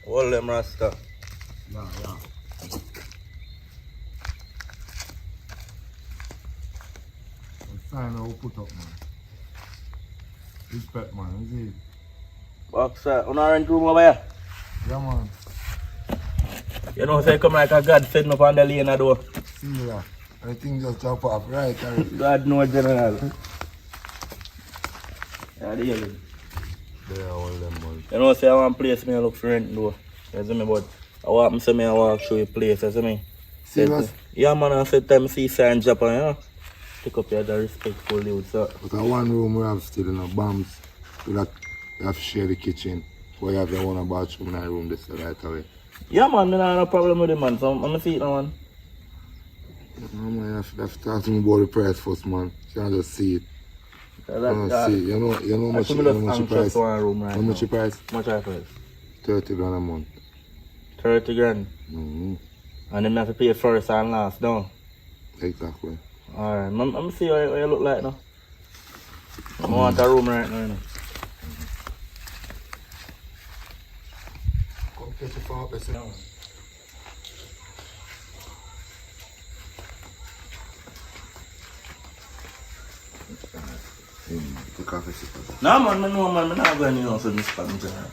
All them Rasta. Yeah. Sign I will put up, man. Respect, man. Is it? Boxer, on orange room over here. Yeah, man. You know, say come like a God sitting up on the lane a door. See ya. Everything just jump off right already. God know general. Yeah, the yellow. There, all them, man. You know, say I want place me I look for rent though. You see me, but I want me say me I walk show you place, you see me? Serious? Yeah, man, I said time see sign Japan, you know? Pick up your other respectful youth, so. But in one room we have still in a bombs. We have to share the kitchen. So you have your own bathroom in a room this right away. Yeah, man, me not have no problem with it, man. So I'm gonna see it now, man. Man, you have to talk to me about the price first, man. You can't just see it. That, See, you know how much the price? Room right How much the price? Much I price? 30 grand a month. 30 grand. Mm-hmm. And then I have to pay first and last, no? Exactly. Alright, I'm see what you look like now. I want a room right now, you know. Come get your phone, listen. The coffee sip. No, man, I know, man, I'm not going to know for this spot, general.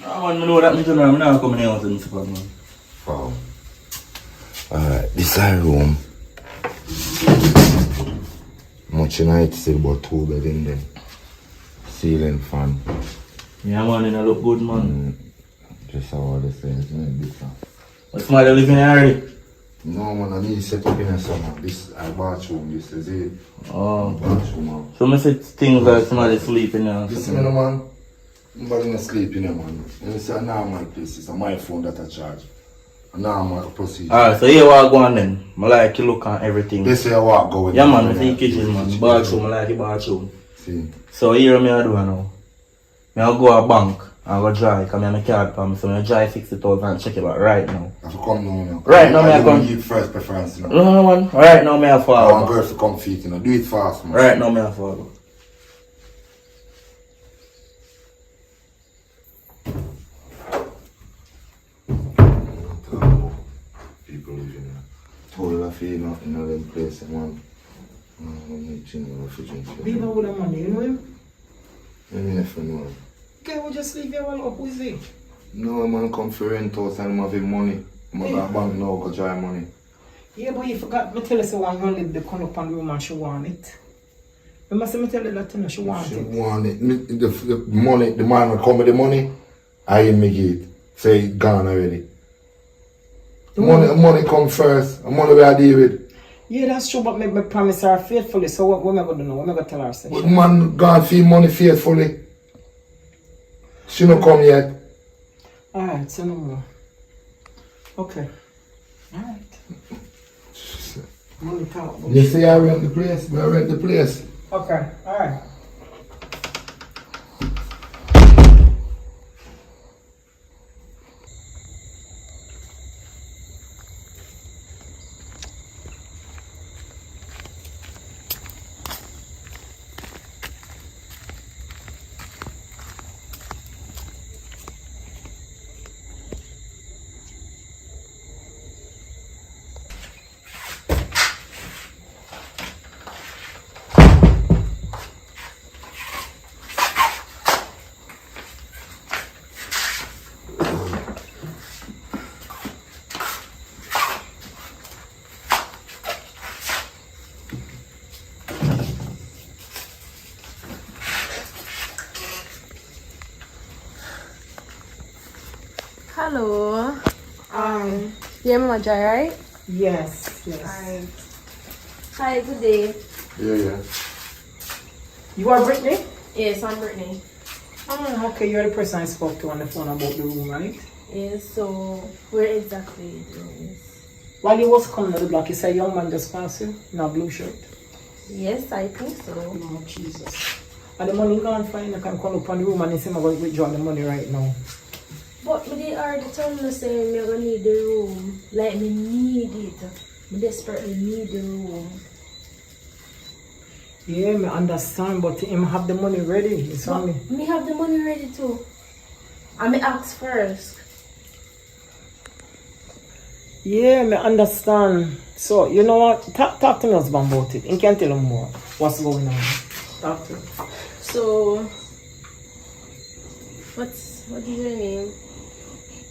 No, man, I know that, general. I'm not coming here for this spot, man. Wow. Alright, this is our room. Much night, still about 2 bed in there. Ceiling fan. Yeah, man, it look good, man. Just how the things in this one. What's my living here already? No, man, I need to set up in a summer. This is our bathroom, this is it. Oh. Bathroom, man. So I see things like somebody sleeping there. This is me, no, man. Nobody not sleep in here, man. It's a normal place. It's a my phone that I charge. A normal procedure. Alright, so here what go on then. I like to look at everything. This is what going Yeah, man, I see kitchen, man. Bathroom, I like the bathroom. See. So here me I do now. Me I go a bank I'm going to try, come here, my card for me, so I'm going to try 60,000 and check it out right now. I have to come now. Right now, I I'm going give first preference, you know. No, man. Right now, I'm I want forward. girls to come feet, you know. Do it fast, man. Right now, I'm forward. People live in a total affair, you know, in a them place, man. Leave her with the money, you know him? I mean, if you know. Okay, we'll just leave you all up with it. No, man, come for rent house and I'm having money. I'm going to bank now, go dry money. Yeah, but you forgot me tell you so one you live the come up on the room and she want it. Remember say me tell you that you know, she want She it. want it. The money, the man will come with the money, I me give it. Say it gone already. Money come first. The money we are deal with. Yeah, that's true, but me promise her faithfully. So what am I going to do now? What am I going to tell her? Say, But man gone feel money faithfully. She no come yet. alright, say no more. Okay. Alright. Money talk. You say I rent the place, I rent the place. Okay, alright. Hello. Hi. Yeah, Mama Joy, right? Yes, yes. Alright. Hi, good day. Yeah. You are Brittany? Yes, I'm Brittany. Oh, okay, you're the person I spoke to on the phone about the room, right? Yes, so where exactly is? While you was coming to the block, you said young man just passed you in a blue shirt. Yes, I think so. Oh, Jesus. And the money gone fine, I can call up on the room and he said I'm going to withdraw the money right now. But me they already told me saying me gonna need the room. Like me need it. Me desperately need the room. Yeah, me understand, but him have the money ready. It's on me. Me have the money ready too. I me ask first. Yeah, me understand. So, you know what? Talk to me husband about it. He can tell him more. What's going on? Talk to him. So what is your name?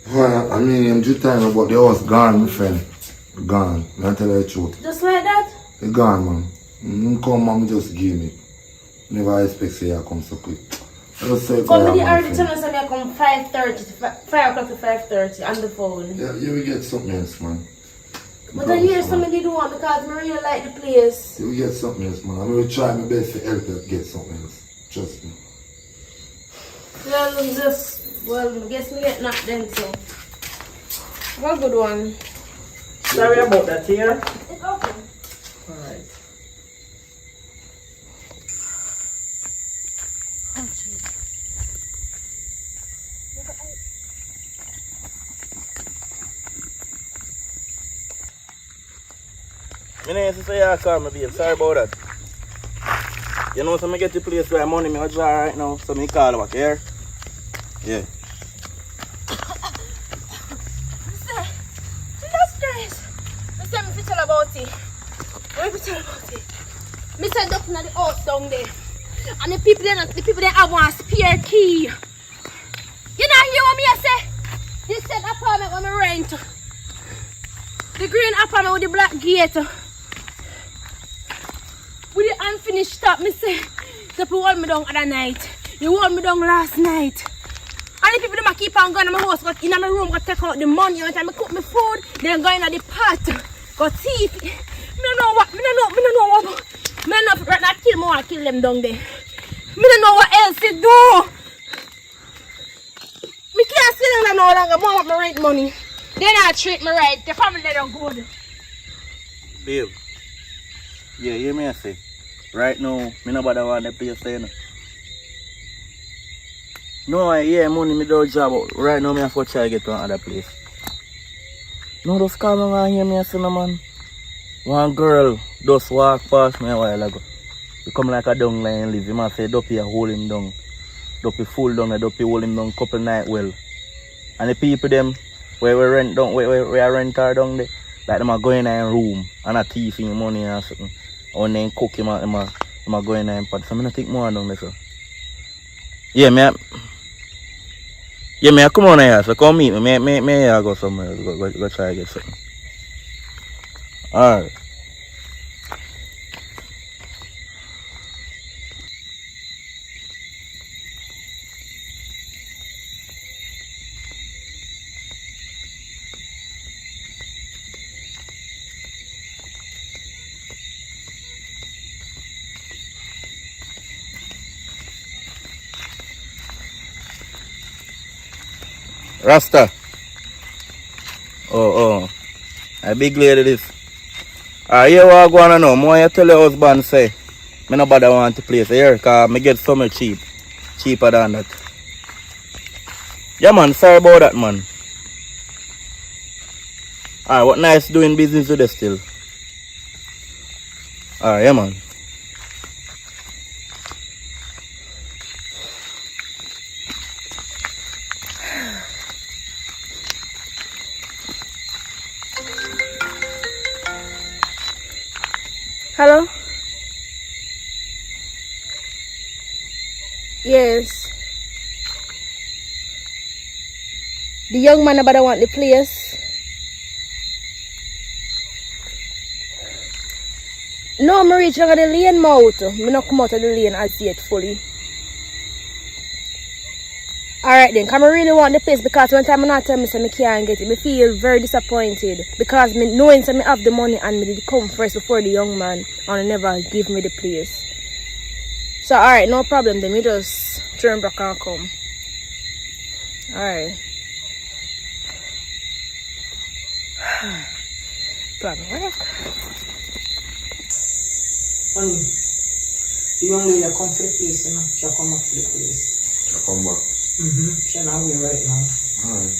Well, I mean, I'm just telling you about the house gone, my friend. Gone. I tell you the truth. Just like that? It gone, man. Come, mom, just give me. Never expect say I come so quick. I just say But me they already told me say I come 5:30 to 5 o'clock to 5:30 on the phone. Yeah, you will get something else, man. But I hear something they don't want because I really like the place. You will get something else, man. I'm going to try my best to help you get something else. Trust me. Well, I guess me get knocked then, so. Have a good one. Sorry about that here. It's okay. Alright. Oh, jeez. My name is say I call me babe. Sorry about that. You know, so I get the place where money me draw right now, so me call back here. Yeah. That's Grace. I said me tell about it. What me tell about it? Me said up in the house down there. And the people they have one spare key. You know hear what me I say? This said apartment when me rent. The green apartment with the black gate. With the unfinished top, me say, the people hold me down other night. You hold me down last night. And the people them keep on going to my house, go in my room, go take out the money. Every time I cook my food, then go in the pot, go thief. Me don't know what, me don't know right now kill me, I kill them down there. Me don't know what else to do. Me can't see them no longer, more want my rent money. They not treat me right, the family they don't good. Babe. Yeah, hear me I say. Right now, me nobody want the place there. No, yeah, money me do job, but right now me have to try to get to another place. No, just come along and hear me say, no man. One girl just walk past me a while ago. He come like a dung line live. He must say, Duppy hold him down. Duppy full down, Duppy hold him down couple night well. And the people them, where we rent down, where we rent her down there, like them are going in a room and a thief in money and something. Or then cook him, them are going in a pot. So I don't think more down there, so. Yeah, me come on here, so come meet me. Me I go somewhere, go try to get something. Alright. Rasta. Oh. A big lady this. Here what I go on now. More you tell your husband say, me no bother want to place here, cause me get somewhere cheap. Cheaper than that. Yeah man, sorry about that man. Alright, what nice doing business with this still. Alright, yeah man. Hello? Yes. The young man about want the place. No, I'm reach out of the lane mouth. I not come out of the lane and see it fully. Alright then, come I really want the place because one time I not tell me say I can't get it. I feel very disappointed because me knowing say I have the money and me did come first before the young man and never give me the place. So alright, no problem then, me just turn back and come. Alright. Plan work. Honey, the young lady come for the place, you know. She'll come back for the place. She'll come back. She's not away right now. Alright.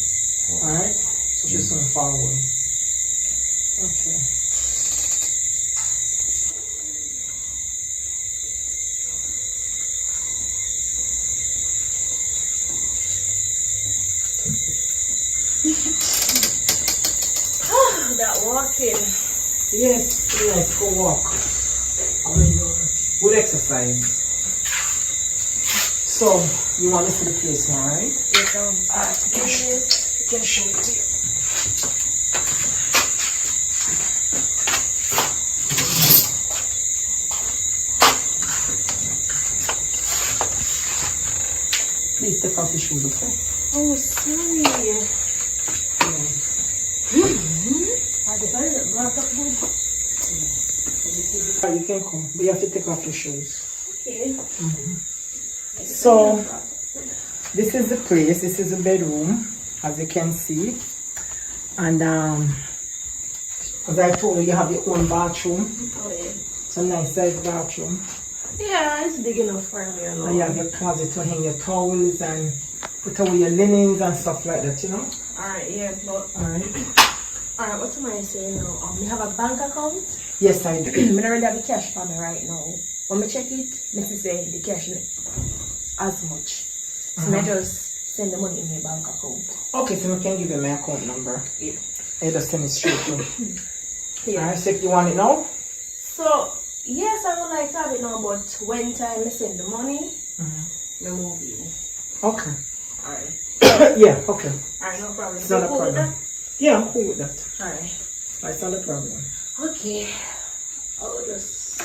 Alright? So she's going forward. Okay. That walking. Yes, go walk. Good exercise. So, you want to see the place now, right? Yes, I can show it to you. Please take off your shoes, okay? Oh, sorry. I decided to block up good. You can come, but you have to take off your shoes. Okay. So, this is the place, this is the bedroom, as you can see. And as I told you, you have your own bathroom. Oh yeah. It's a nice size bathroom. Yeah, it's big enough for me alone. And you have your closet to hang your towels and put away your linens and stuff like that, you know? Alright, yeah, but Alright, what am I saying now? We have a bank account? Yes, I do. I don't really have the cash for me right now. When I check it, I say the cash as much. So I just send the money in my bank account. Okay, so I can give you my account number. Yeah. I just send it straight to you. Yeah. Alright, so if you want it now? So, yes, I would like to have it now, but when time I send the money, I move in. Okay. Alright. Yeah, okay. Alright, no problem. It's not a cool with problem. that? Yeah, I'm cool with that. Alright. It's not a problem. Okay. I'll just...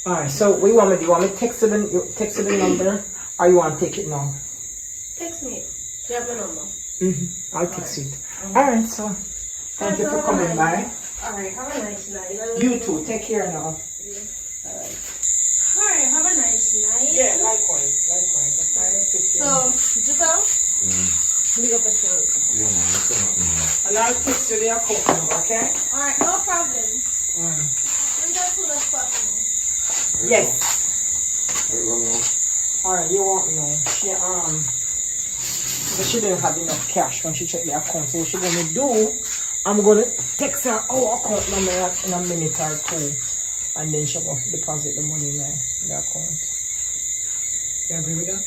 Alright, so what you want me to do? You want me to text you the number, or you want to take it now? Text me. Do you have my number? I'll text it. Alright, so thank you for coming by. Alright, have a nice night. You too. Take care now. Alright, have a nice night. Yeah, likewise. Okay, take care. So, Giselle? Big up yourself. Yeah, man, that's all. And I'll text you the account number, okay? Alright, no problem. We go to the spot now. Yes. Alright, you want me know. But she didn't have enough cash when she checked the account. So what she's gonna do, I'm gonna text her our account number in a minute or two. And then she'll go deposit the money in the account. You agree with that?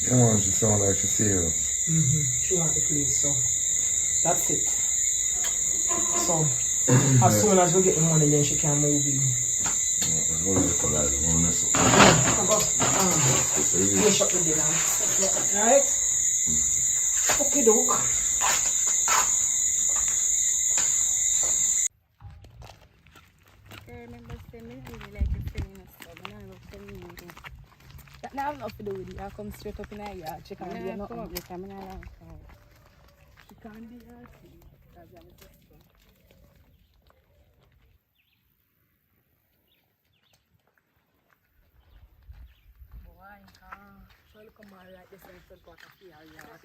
Yeah, man, she sound like she's serious. She want the place, so that's it. So as soon as we get the money, then she can move in. Finish up the dinner. Alright? Okay, doke. I remember saying me really like a friend and stuff, and I love telling you. That now have nothing to do with it. I come straight up in her yard. She can't do nothing. She can't do her thing. That's how it is. Boy, try to come out like this and still got a fear yard.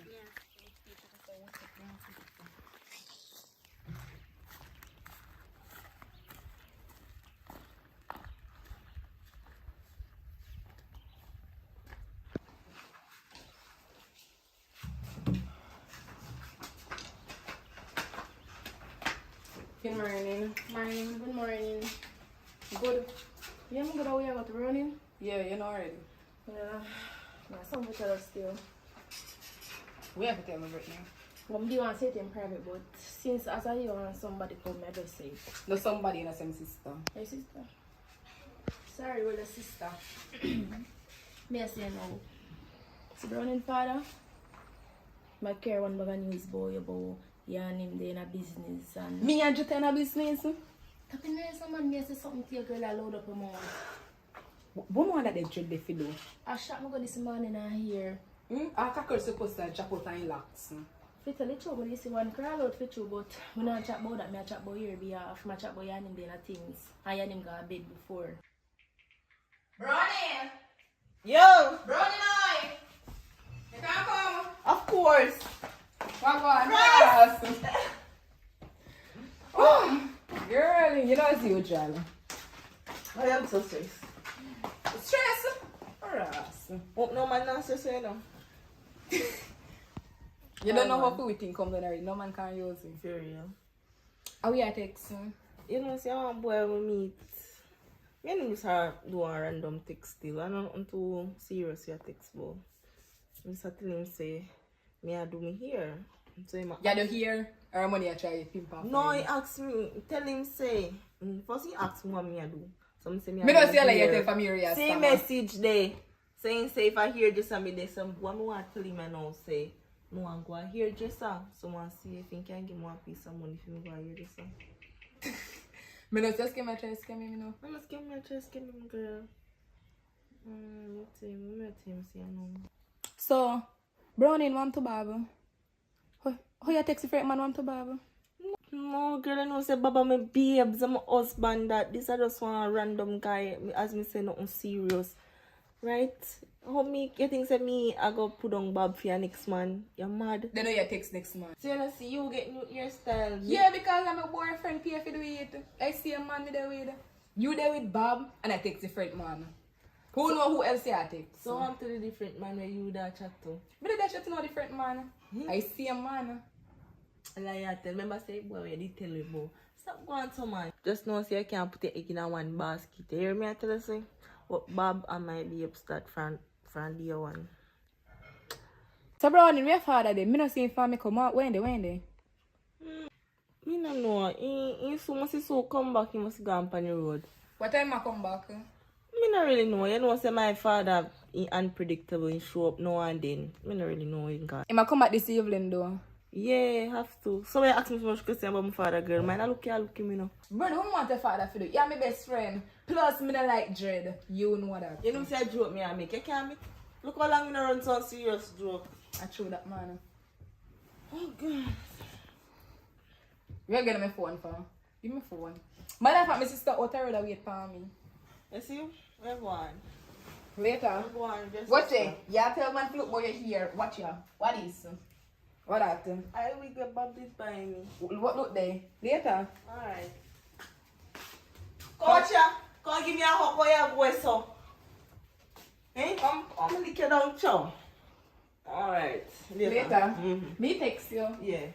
Good morning. Morning. Good morning. Good. Yeah, I'm good. How are you? Got running? Yeah, you know already. Yeah. Something to tell us still. We have to tell me right now. Mom, do you want to say it in private, but since as I hear somebody come, I just say it. No, somebody in the same system. Hey, sister. Sorry, well, the sister. May I say now? See, Browning father? My care one bag of news boy about you and him there in a business and... Me and you in a business? Tapping there, someone may say something to your girl I load up a mouth. What more that they dread they feel do? I shot me go this morning and here. I can't supposed to chop out and locks. Fit a little, but you see one crawl out for you, but when I chat about that, I chat about your behalf. I chat about you and him doing things. I and him got bed before. Brownie! Yo! Brownie boy! You can't come? Of course! What one? Oh, girl, you know it's usual. I am so stressed. Stress? Or ass? Hope no man not stressed, you know. You don't know how food thing comes in already. No man can use it. For real. How we are texting? You know, see one boy we meet. Me and him just do a random text still. I don't want to serious your text, but I just tell him say, me I do me here. So him You do here or money I try to pimp off? no, he asked me, tell him say, first he asked me what me I do. So I say me I Me do don't see like you here. tell familiar See message there. Saying say if I hear just me there some what me want tell him I know say I want go hear just so I see if he can give me a piece of money if me go hear just Me don't just give me a try to scam me, no. I must give me a chance, give me girl. Let's see, I know. So, Brownie want to Baba. How you text your man want to Baba? No, girl, I know say Baba my babes, I'm my husband that this I just want a random guy as me say nothing serious. Right? How me you think say me I go put on Bob for your next man? You're mad. They know you text next month. So you know see you get new hairstyle. Yeah, because I'm a boyfriend pay for the it. I see a man with the with. You there with Bob and I text different man. Who know who else you text? So I'm to the different man where you that chat to. But that chat to no different man. I see a man. Like I tell remember say boy where they tell you about. Stop going to man. Just know say you can't put your egg in one basket. You hear me I tell you say? What Bob and my babes start from the one. So Brownie, where father then? Me not see him for me come out. When they? Me no know. He must so come back, he must go on the road. What time I come back? Me not really know. You know say my father he unpredictable, he show up now and then. Me not really know him got. He might come back this evening though. Yeah, have to. So when you ask me so much question about my father girl, man, I look him, you know. Brother, who want a father for you? You're my best friend. Plus, me not like dread. You know that. You know say a joke me I make. You can't make. Look how long me not run some serious joke. I true that man. Oh God. Where get my phone from? Give me phone. Matter of fact, my sister out there wait for me. You see? Where one? Later. What say? Yeah, tell man to look boy here. Watch ya. What is? What that? I will get Bob this by me. What look there? Later. Alright. Coach, come give me a hug for your voice so. Eh? Come lick you down, chow. Alright. Later. Me text you. Yeah.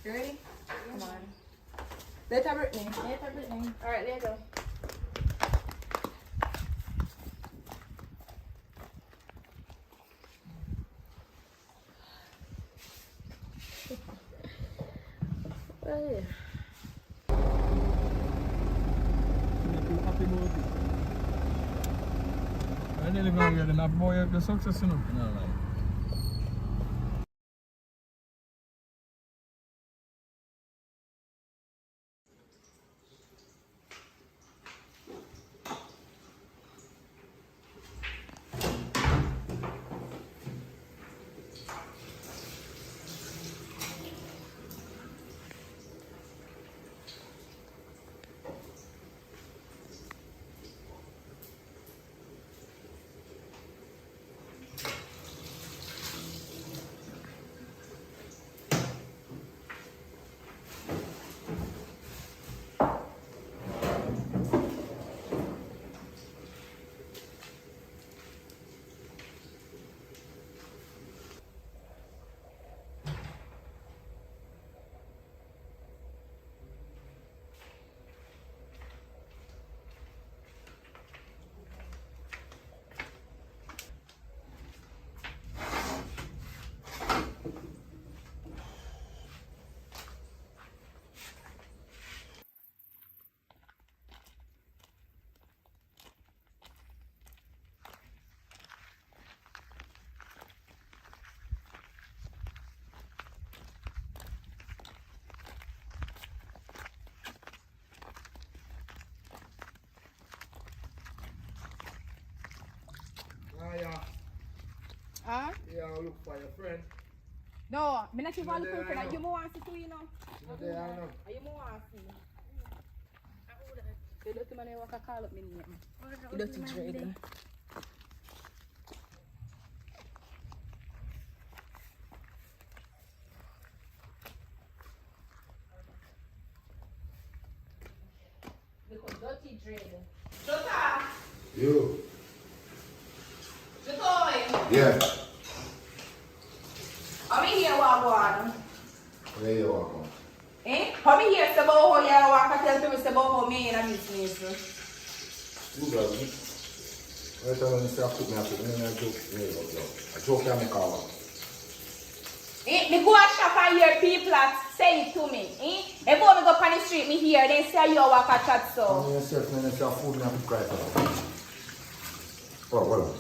You ready? Come on. Later, Brittany. Later, Brittany. Alright, later. I nearly gonna get enough boy of the success, you know. No, no. Yeah. Huh? Yeah, I'll look for your friend. No, I'm not even No, looking they for are that. not. You more want to see, you know? No, they are not. Are you more want to see? You dirty man, you walk a call up me name. You dirty dread. Look at dirty dread. Jota! You. Jota! Yeah. I'm in here, Wagwan. Where you walk on? Eh? I'm in here, Saboho, you walk and tell me Saboho, me in a business. You got me. Every time I say I put me up, I joke. There you go. I joke and make a lot. Eh? Me go and shop and hear people say it to me. Eh? If I go up on the street, me hear, then say you walk a chat so. I'm yourself, man, if you have food, I have to cry for that. Oh, hold on.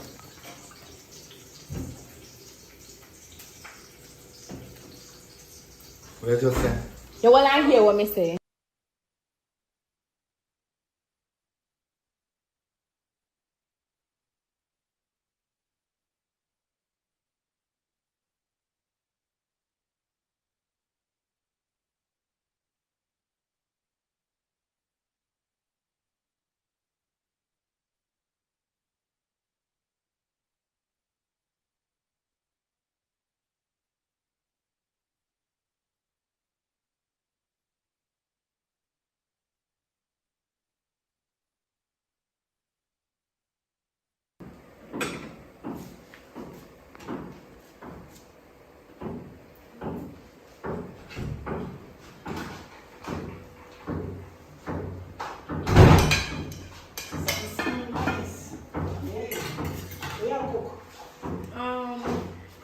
What you just say? You will not hear what me say.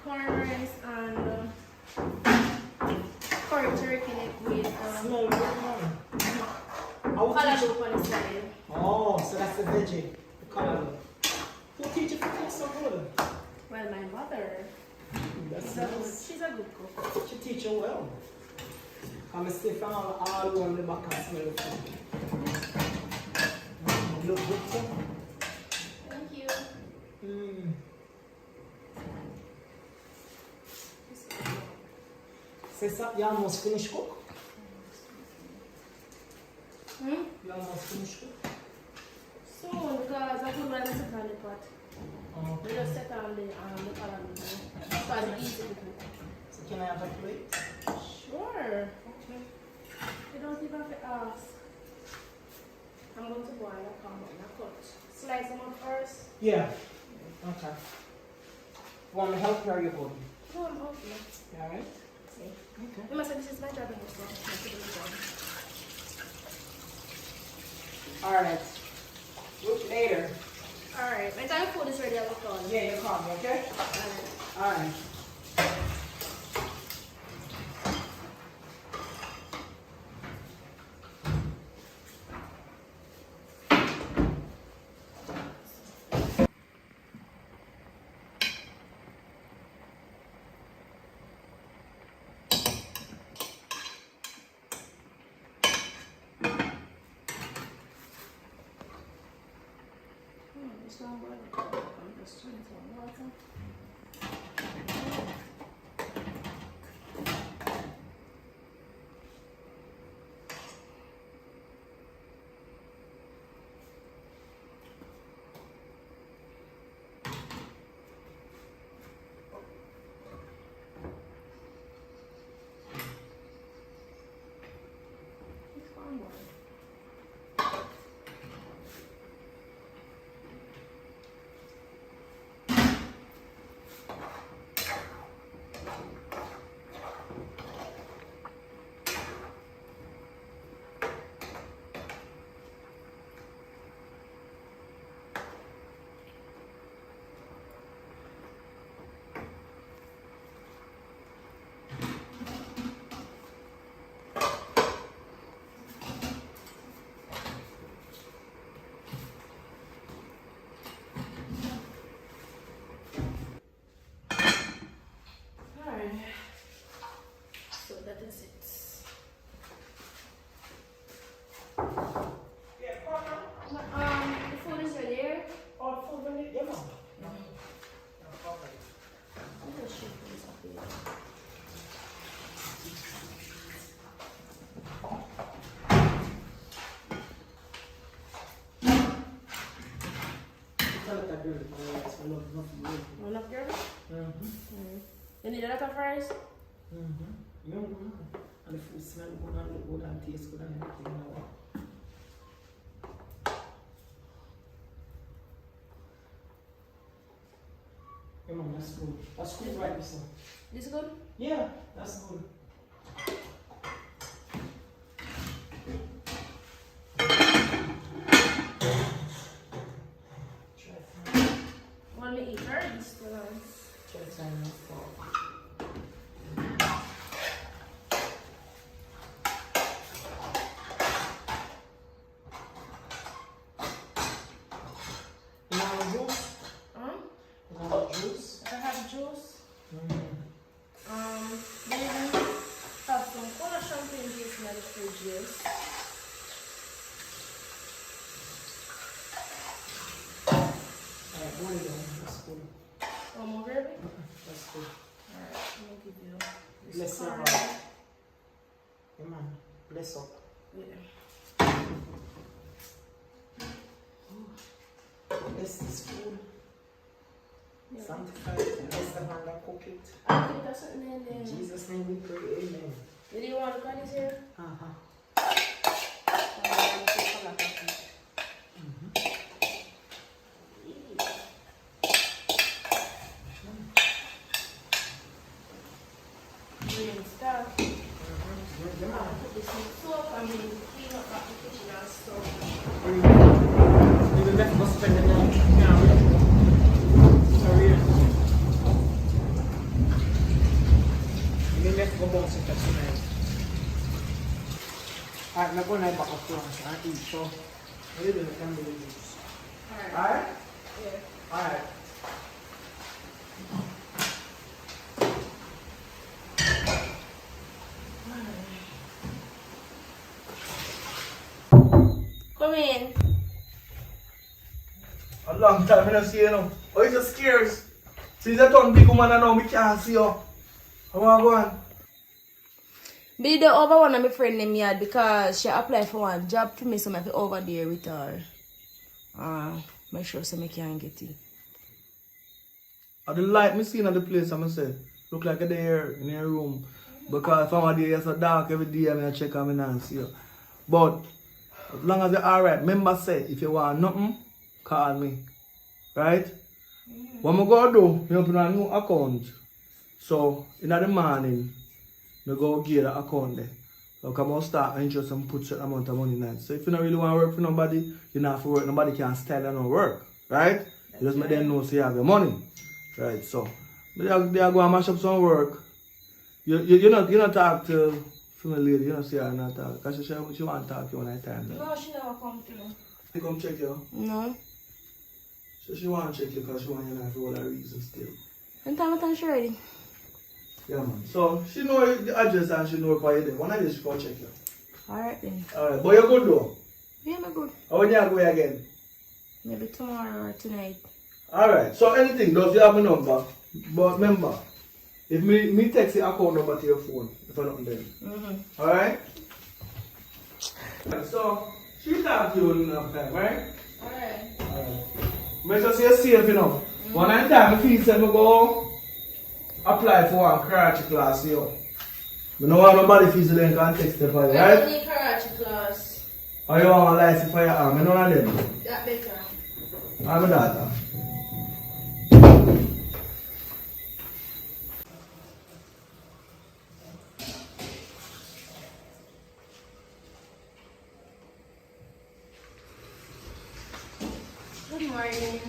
Corn rice and curry turkey neck with Smell good, man. color soup on the side. Oh, so that's the veggie. The color. Who teach you to cook so good? Well, my mother, That's nice. she's a good cook. She teach you well. I'm a stiff all on the back and smell the food. Look good, sir. Thank you. So you almost finished cook? Hmm? You almost finished cook? Soon, because I put my recipe on the pot. Oh, We just set on the color. Because it's easy to cook. so can I have a plate? Sure. Okay. You don't even have to ask. I'm going to boil a combo and a cut. Slice them up first. Yeah. Okay. Want me to help you or you good? No, I'm okay. Alright. See. Okay. You must say this is my job in this one. Alright. Later. Alright, my time food is ready, I will call you. Yeah, you call me, okay? Alright. This one boil. I'm just trying to water. It's fine boil. So that is it. Yeah, partner. The food is ready here. Oh, the food ready? Yeah, mom. I'm just shaking this up here. One of your? You need a lot of fries? And the food smell good and look good and taste good and everything now. Yeah, mom, that's good. That's good right this one. This good? Yeah, that's good. Want me to eat her? This one. Try to find out for. You want juice? Huh? You want juice? I have juice. Then have some cola champagne juice in the fridge, yes. Alright, boil it down. That's good. More gravy? That's good. Alright, I'm gonna give you this Bless your corn. heart. Yeah, man. Bless up. Yeah. Bless this food. Yeah. Sanctify it. Bless the hand that cook it. I think that's something in In there. Jesus' name we pray. Amen. Did you want to cut this here? Uh-huh. Green stuff. Put this in soap and then clean up the kitchen and stuff. You will never go spend the night. Sorry. You will never go bounce into tonight. Alright, I'm going to back up to lunch and eat, so a little bit can be the juice. Alright? Yeah. Alright. Come in. A long time I don't see you know. Oh, you just scares. Since I turn big woman I know me can't see you. How are you going? Be the over one of my friend named Yard because she applied for one job for me, so I have to over there with her. Make sure so I can get it. I the light me seen at the place, I'm say. Look like a there in your room. Because from a day you're so dark every day I check and I see you. But as long as you're alright, remember say if you want nothing, call me. Right? What I'm gonna do, I open a new account. So in the morning, I go get the account there. So I'm gonna start and interest and put certain amount of money in it. So if you don't really want to work for nobody, you don't have to work, nobody can style and no work. Right? You just make them know so you have your money. Right, so they are going to mash up some work. You not talk to female lady, you don't see her not talk. Because she want to talk to you one time. No, she never come to me. She come check you? No. So she want to check you because she want your life for all her reasons still. And time she ready. Yeah man. So she know the address and she know where you there. One day she come check you. Alright then. Alright, but you're good though? Yeah, I'm good. How when you go again? Maybe tomorrow or tonight. Alright, so anything, does you have a number? But remember, if me text the account number to your phone, if I don't then. Alright? So, she talk to you enough time, right? Alright. Make sure you're safe, you know. One time, I feel say I go apply for one karate class, yo. I don't want nobody feels then can text them for you, right? I don't need karate class. Or you want a license for your arm, you know one of them? That better. I'm a daughter. Good morning.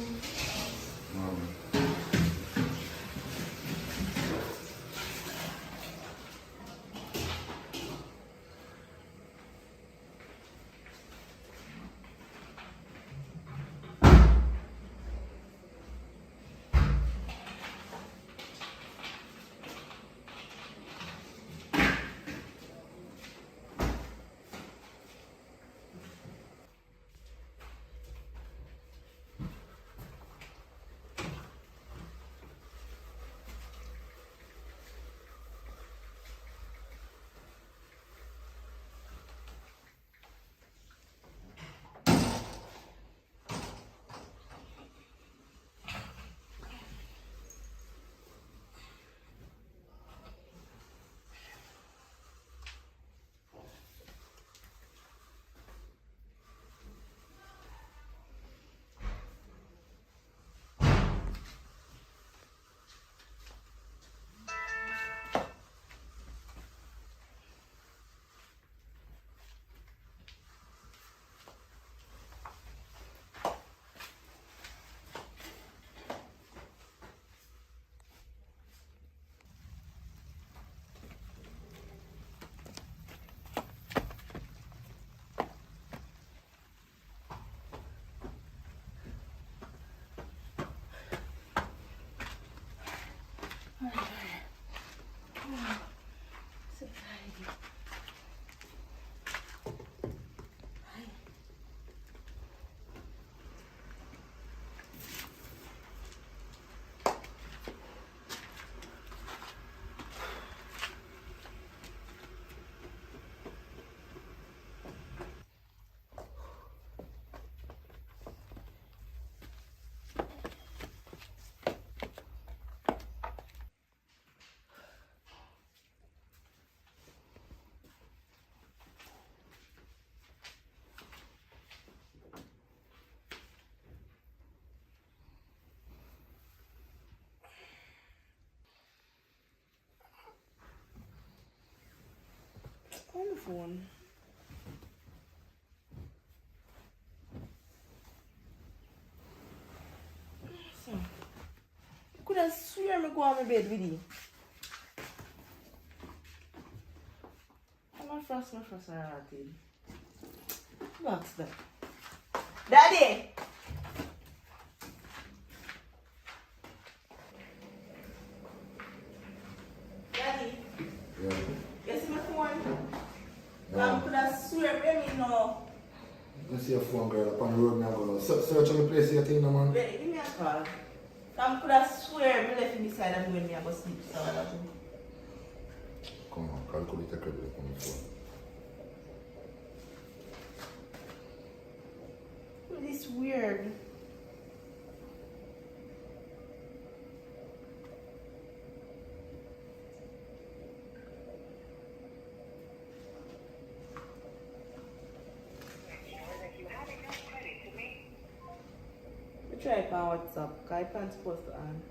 On the phone. So, you could have swear me go on my bed with you. My frost are rotted. What's that? Daddy! Daddy? Yeah. You see my phone? I could have swear me no. You see a phone girl up on the road, I'm going to search on the place your thing, no, man. Wait, give me a call. I could have swear me left him beside and when me I go sleep. So I don't know. Come on, calculate the credit on the phone. This weird. try it on WhatsApp, because I can't supposed to on.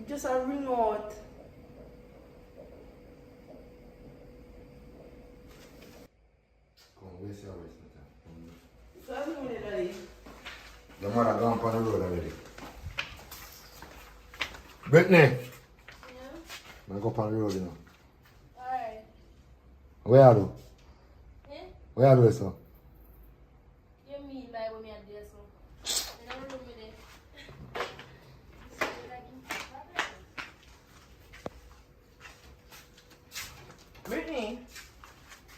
Just a ring out. Come, where's your waist, my So I'm doing it, Daddy. The mother gone on the road already. Brittany. Yeah? I go on the road, you know. Alright. Where are you? Yeah? Where are you, sir? You mean by when me at there, so? I don't know me there. Brittany.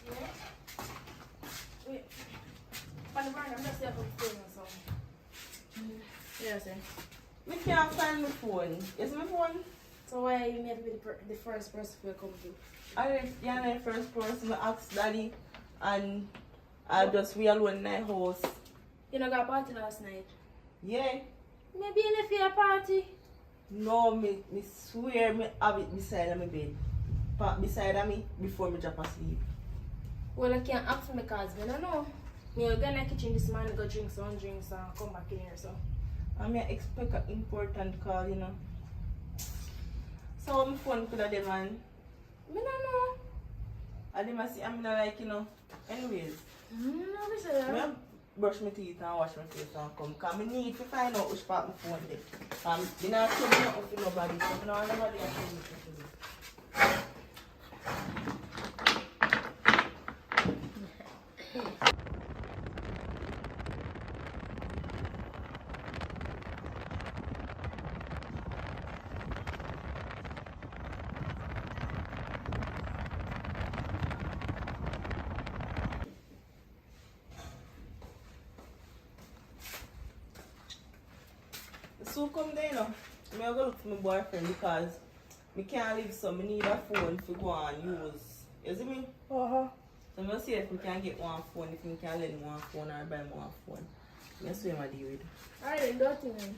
Yeah? Wait. On the brand, I'm just here for the phone or something. Yes, sir. We can't find my phone. Is my phone? So why you made me the first person to come to? You're the first person I asked Daddy, and I just we alone in my house. You know got a party last night? Yeah. Maybe in a fair party? No, me swear me have it beside my bed. Beside of me before me drop asleep. Well, I can't ask me because I don't know. Me will go in the kitchen this morning, go drink some drinks and come back in here, so. I may expect an important call, you know. So my phone could have them man. I don't know. I didn't see I'm not like, you know. Anyways. No, I brush my teeth and wash my face and come. Because I need to find out which part my phone is. I'm not telling nothing to nobody, so I don't know nobody to tell me what to do. So come there, you know. I'm going to look for my boyfriend because I can't leave, so I need a phone to go and use. You see me? Uh-huh. So I'm going to see if we can get one phone, if we can lend one phone or buy one phone. That's what I'm deal with. Alright, then, don't you then?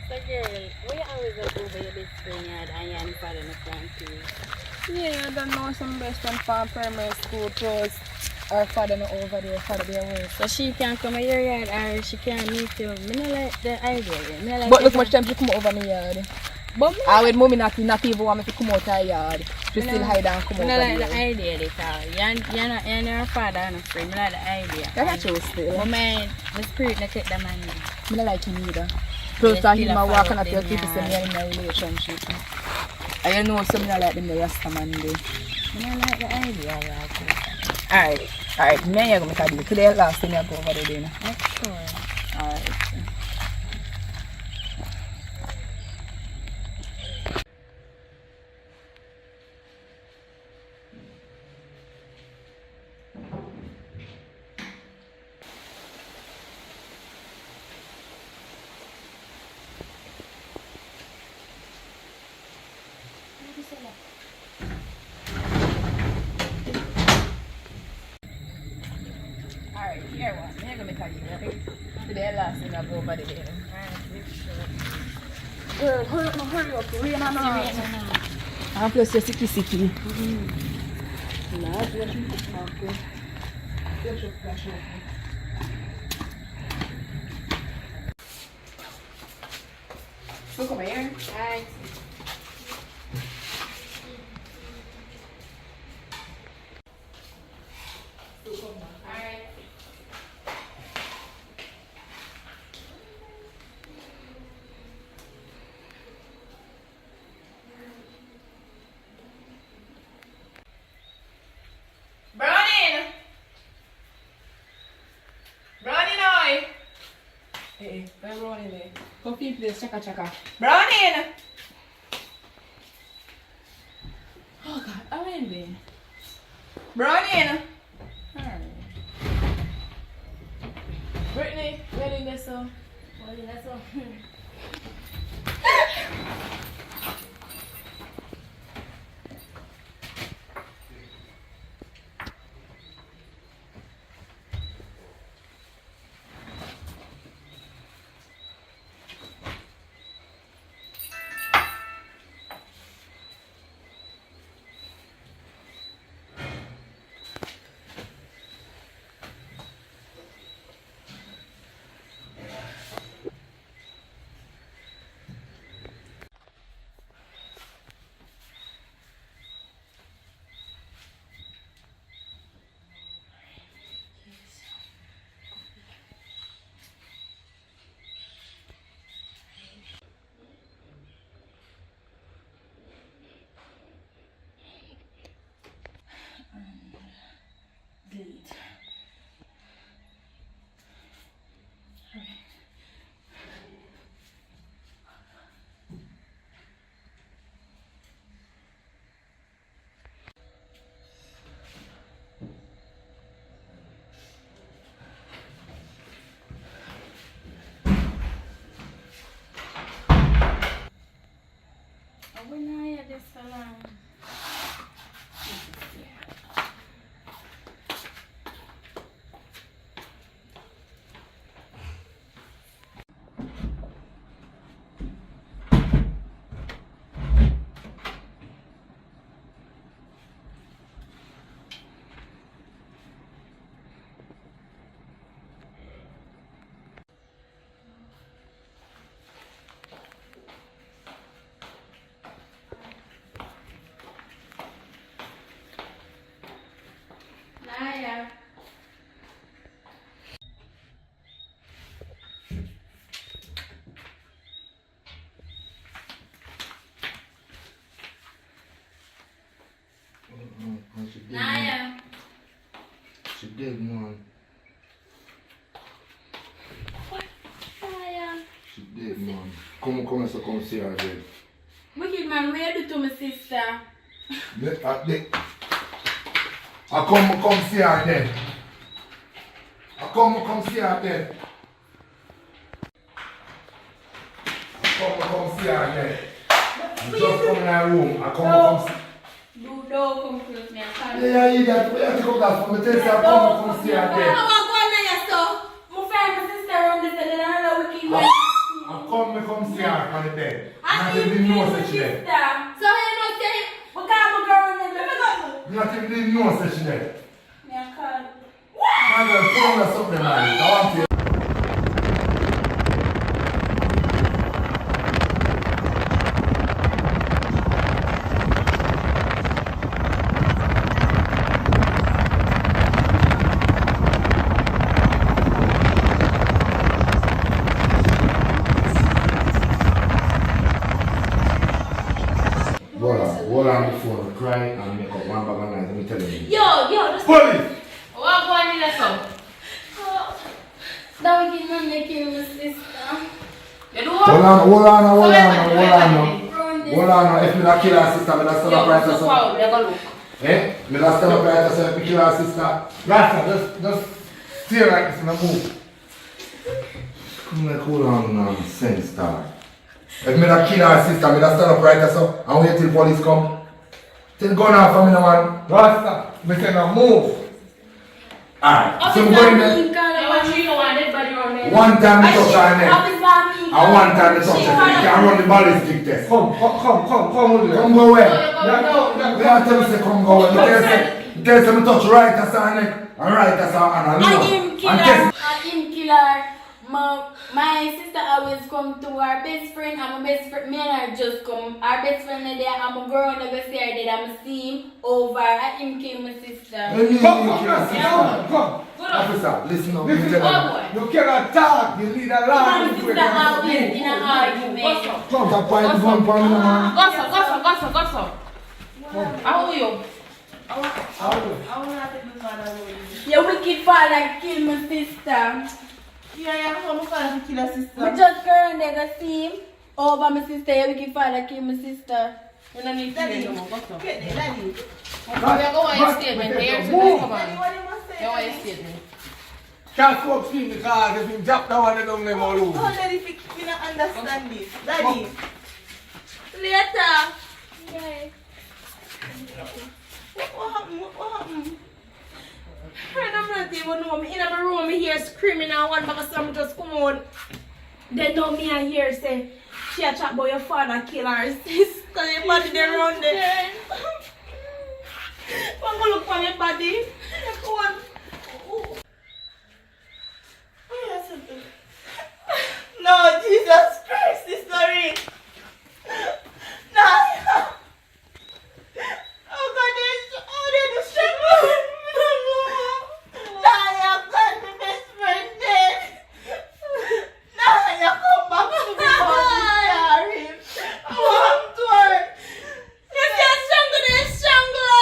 So girl, we always go over your best friend yard and your father in the front too. Yeah, I don't know some best friend from primary school close. Our father not over there, father there work. So she can come to your yard or she can meet you. I don't like the idea. Me no like But look the- much time she come over my yard. But me, I with mommy not even want me to come out her yard. She still hide and come me over no like there. the idea at all. You're not your father and a friend. Me like the idea. That's true still. But my spirit not take the man. I don't like him either. Plus Yes, that still him a a walk follow and I feel them, people say me yeah. in a relationship. And you know something I like them the Rasta man do. Me no like the idea. Alright, me and you go make a deal. Today last thing I go over there then. That's sure. Alright. Alright, here one. Me and go make a deal. Okay? Today last thing I go over there. Alright, sure. Girl, hurry up, no, hurry up. Rain and all. And plus you're sicky. Look over here. Hi. Alright. Browning! Browning, oi! Hey, where Brownie there? Come feed place, chaka. Browning! Oh God, how are you doing? Browning! Brittany, where are you there, so? When I had this alarm. Naya. Naya. She dead, man. What? Naya. She dead, man. Come see her dead. Wicked man, what you do to my sister? I come see her dead. I come see her dead. Come see her dead. I just come in her room. I come see. Don't come close me. I can't. Yeah, idiot. Where you take that from? I tell you, I come see her dead. I'm going to your stuff. My friend, my sister around this and another wicked man. I come see her on the bed. I Not even think know it's such my she dead. sister. So you know, say, what kind of girl in there? Not even know such she dead. Me I call. Man, girl, put on something, man. I want you. Hold on the phone, cry and make up one bag of night. Let me tell you. Yo, just. Police! What going in there, son? That wicked man making my sister. You do what? Hold on. If me not kill her sister, me not stand up right or something. Never look. Eh? Me not stand up right or something, me kill her sister. Rasta, just stay like this and move. Come like hold on nonsense, dog. If me not kill her sister, me not stand up right or something and wait till police come. Till gun off for me no man. Rasta, me say no move. Alright, so I'm going there. One time me touch her neck. And one time the touch you can run the ballistic test. Come, with Come go where? You can't tell me say come go where. Tell me touch right as our neck and right as our hand. I him killer. My sister always come to our best friend, and my best friend, me and her just come. Our best friend is there, and my girl never see her there. I'm see him over. I him kill my sister. Come. Officer, listen up. You cannot talk. You need a lot. My sister always in an argument. Stop pointing gun for me, man. Gossip. How are you? Your wicked father kill my sister. Yeah, how my father kill a sister? We just go and they go see him over my sister. Your wicked father kill my sister. We don't need to Daddy, no more. Gossip. Daddy. We are going to statement here. Daddy, what do you want to say? You want a statement? Can't swap speed because if you drop down one of them, they will lose. Oh, Daddy, we don't understand this. Daddy. Later. Yeah. What happened? I'm not even know me. In my room, me hear screaming and one because some just come out. Then now me I hear say, she a chat about your father kill her sister. Your body there around there. Come go look for my body. Come on. No, Jesus Christ, this story. No. Oh God, they're struggling. Nah, you got my best friend dead. Nah, you come back to me for this. I want to her. If you're stronger than stronger.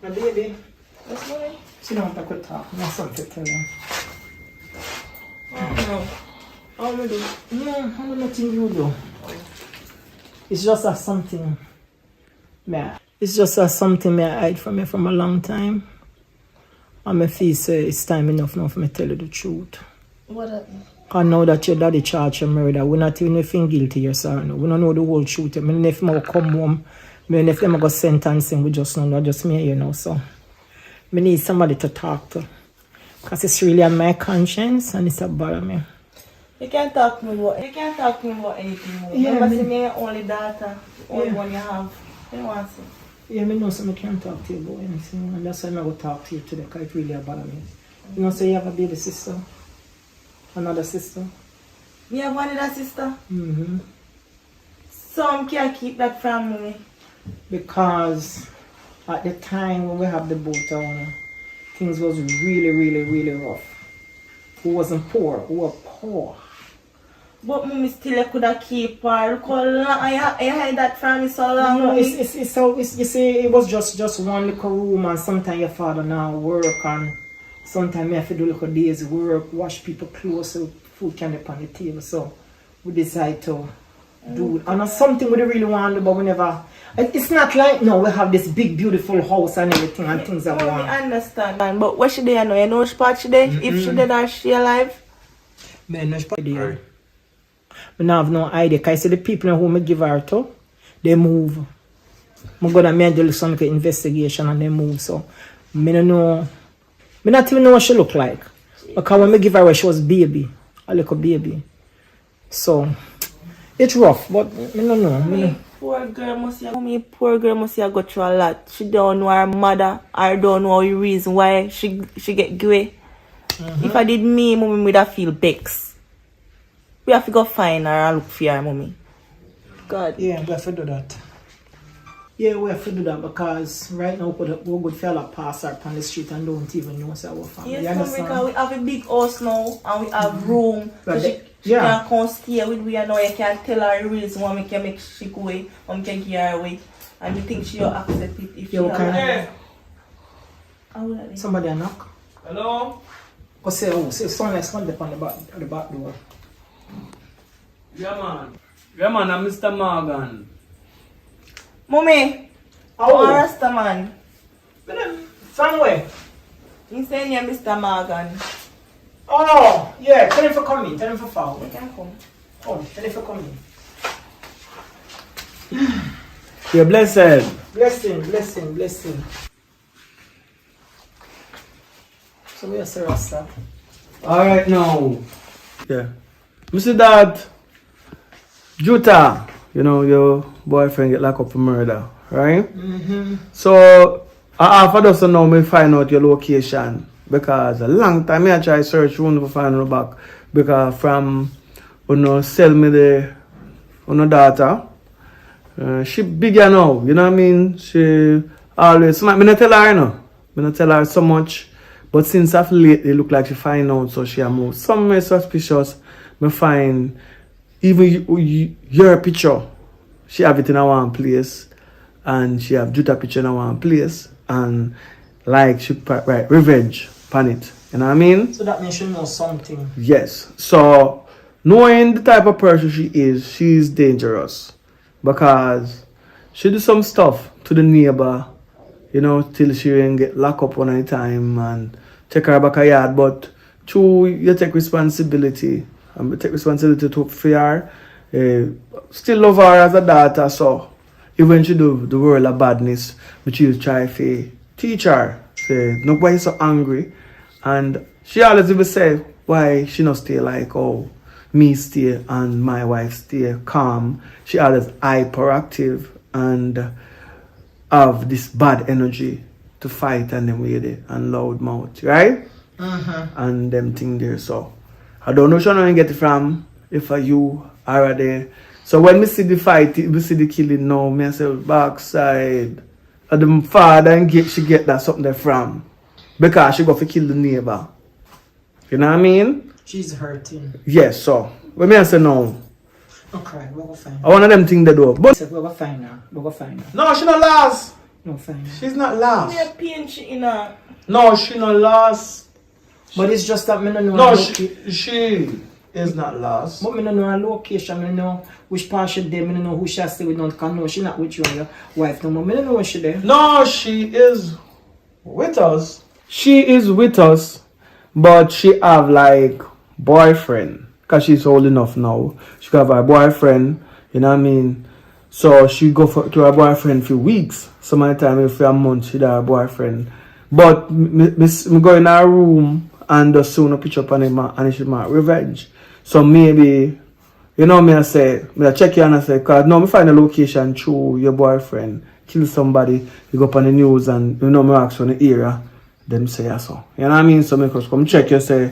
My baby. She don't have to talk. My son to tell her. No. How you do? No, I don't nothing you do. It's just a something. It's just a something me I hide from you from a long time. And I feel say it's time enough now for me to tell you the truth. What happened? Because now that your daddy charged you murder, we're not even feeling guilty yourself. No. We don't know the whole truth. I mean, if I come home, I mean, if I go sentence him, we just know, not just me, you know. So, I need somebody to talk to. Because it's really on my conscience and it's a bother me. You can't talk to me about anything more. Yeah, Remember, see me your only daughter, only one you have. You don't want to. Yeah, I know so I can't talk to you about anything. And that's why I'm going to talk to you today, because it really bother me. You know, so you have a baby sister? Another sister? Me have another sister? Mm-hmm. Some can't keep that from me. Because at the time when we have the boat on, things was really rough. We wasn't poor, we were poor. But mommy still could have keep her. Look how long I hide that from me so long. No, it's you see, it was just one little room, and sometimes your father now work, and sometimes I have to do little days work, wash people clothes, so food can be on the table. So we decide to do it. And it's something we really want to do, but we never. It's not like now we have this big beautiful house and everything and things that we want. I understand. But what she there now? You know which part she there? If she dead or she alive? Man, no idea. I don't have no idea. Because I see the people who I give her to, they move. I'm going to do some investigation and they move. So, I don't know. I don't even know what she look like. Because when I give her, she was baby. A little baby. So, it's rough, but I don't know. Poor girl must have go through a lot. She don't know her mother. I don't know the reason why she get away. If I did me, mommy would have feel vexed. We have to go find her and look for her, mommy. God. Yeah, we have to do that. Yeah, we have to do that because right now we good fella pass her on the street and don't even know our family. Yes, because we have a big house now and we have room. So she can come stay with we and now you can tell her the reason why we can make she go away and we can give her away. And we think she'll accept it if she okay. Somebody a knock. Hello? Go say, someone else on the back door. Yeah, man, I'm Mr. Morgan. Mommy, Rasta man. From where? You saying you're Mr. Morgan. Oh, yeah, tell him for coming, tell him for foul. You can come. Oh, tell him for coming. You're blessed. Blessing, blessing, blessing. So we are Sir Rasta. Alright now. Yeah. You see that Juta, you know, your boyfriend get locked up for murder, right? So I offered us to know me find out your location. Because a long time I try search room to find her back. Because from sell me the daughter. She bigger now, you know what I mean? She always, me not tell her, you know. Me not tell her so much. But since of late, it look like she find out, so she moved. Some may suspicious, me find, even your picture, she have it in one place. And she have Juta picture in one place. And like, she write revenge on it. You know what I mean? So that means she knows something. Yes. So, knowing the type of person she is, she's dangerous. Because she do some stuff to the neighbor, you know, till she ain't get locked up one time and take her back a yard. But true, you take responsibility. And take responsibility for her. Still love her as a daughter, so even she do the world of badness, but you try to teach her. Say, nobody's so angry. And she always even say why she not stay like, oh, me stay and my wife stay calm. She always hyperactive and have this bad energy to fight and them with it and loud mouth, right? And them thing there. So I don't know she don't get it from if you are there. So when we see the fight, we see the killing now, me I say backside. And the father and she get that something there from. Because she got to kill the neighbor. You know what I mean? She's hurting. Yes, so when me I say no. Okay, we'll go find her. I one of them thing they do. But We'll go find her. We'll go find her. no, she not last. No, find her. She's not last. Me a pain she in her. No, she not last. But it's just that me don't know No, her she is not last. But me don't know her location. Me don't know which part she there. Me don't know who she stay with. Because no, she not with you and your wife no more. Me don't know where she there. No, she is with us. She is with us, but she have like boyfriend. Because she's old enough now. She have her boyfriend, you know what I mean? So she go to her boyfriend for weeks. Some of the time, if for a month, she have her boyfriend. But me go in her room and just soon a picture upon him and she might revenge. So maybe, you know me I say, me I check you and I say, because no, me find a location through your boyfriend, kill somebody, you go up on the news and you know me ask on the area, them say yeah, so. You know what I mean? So me just come check you say,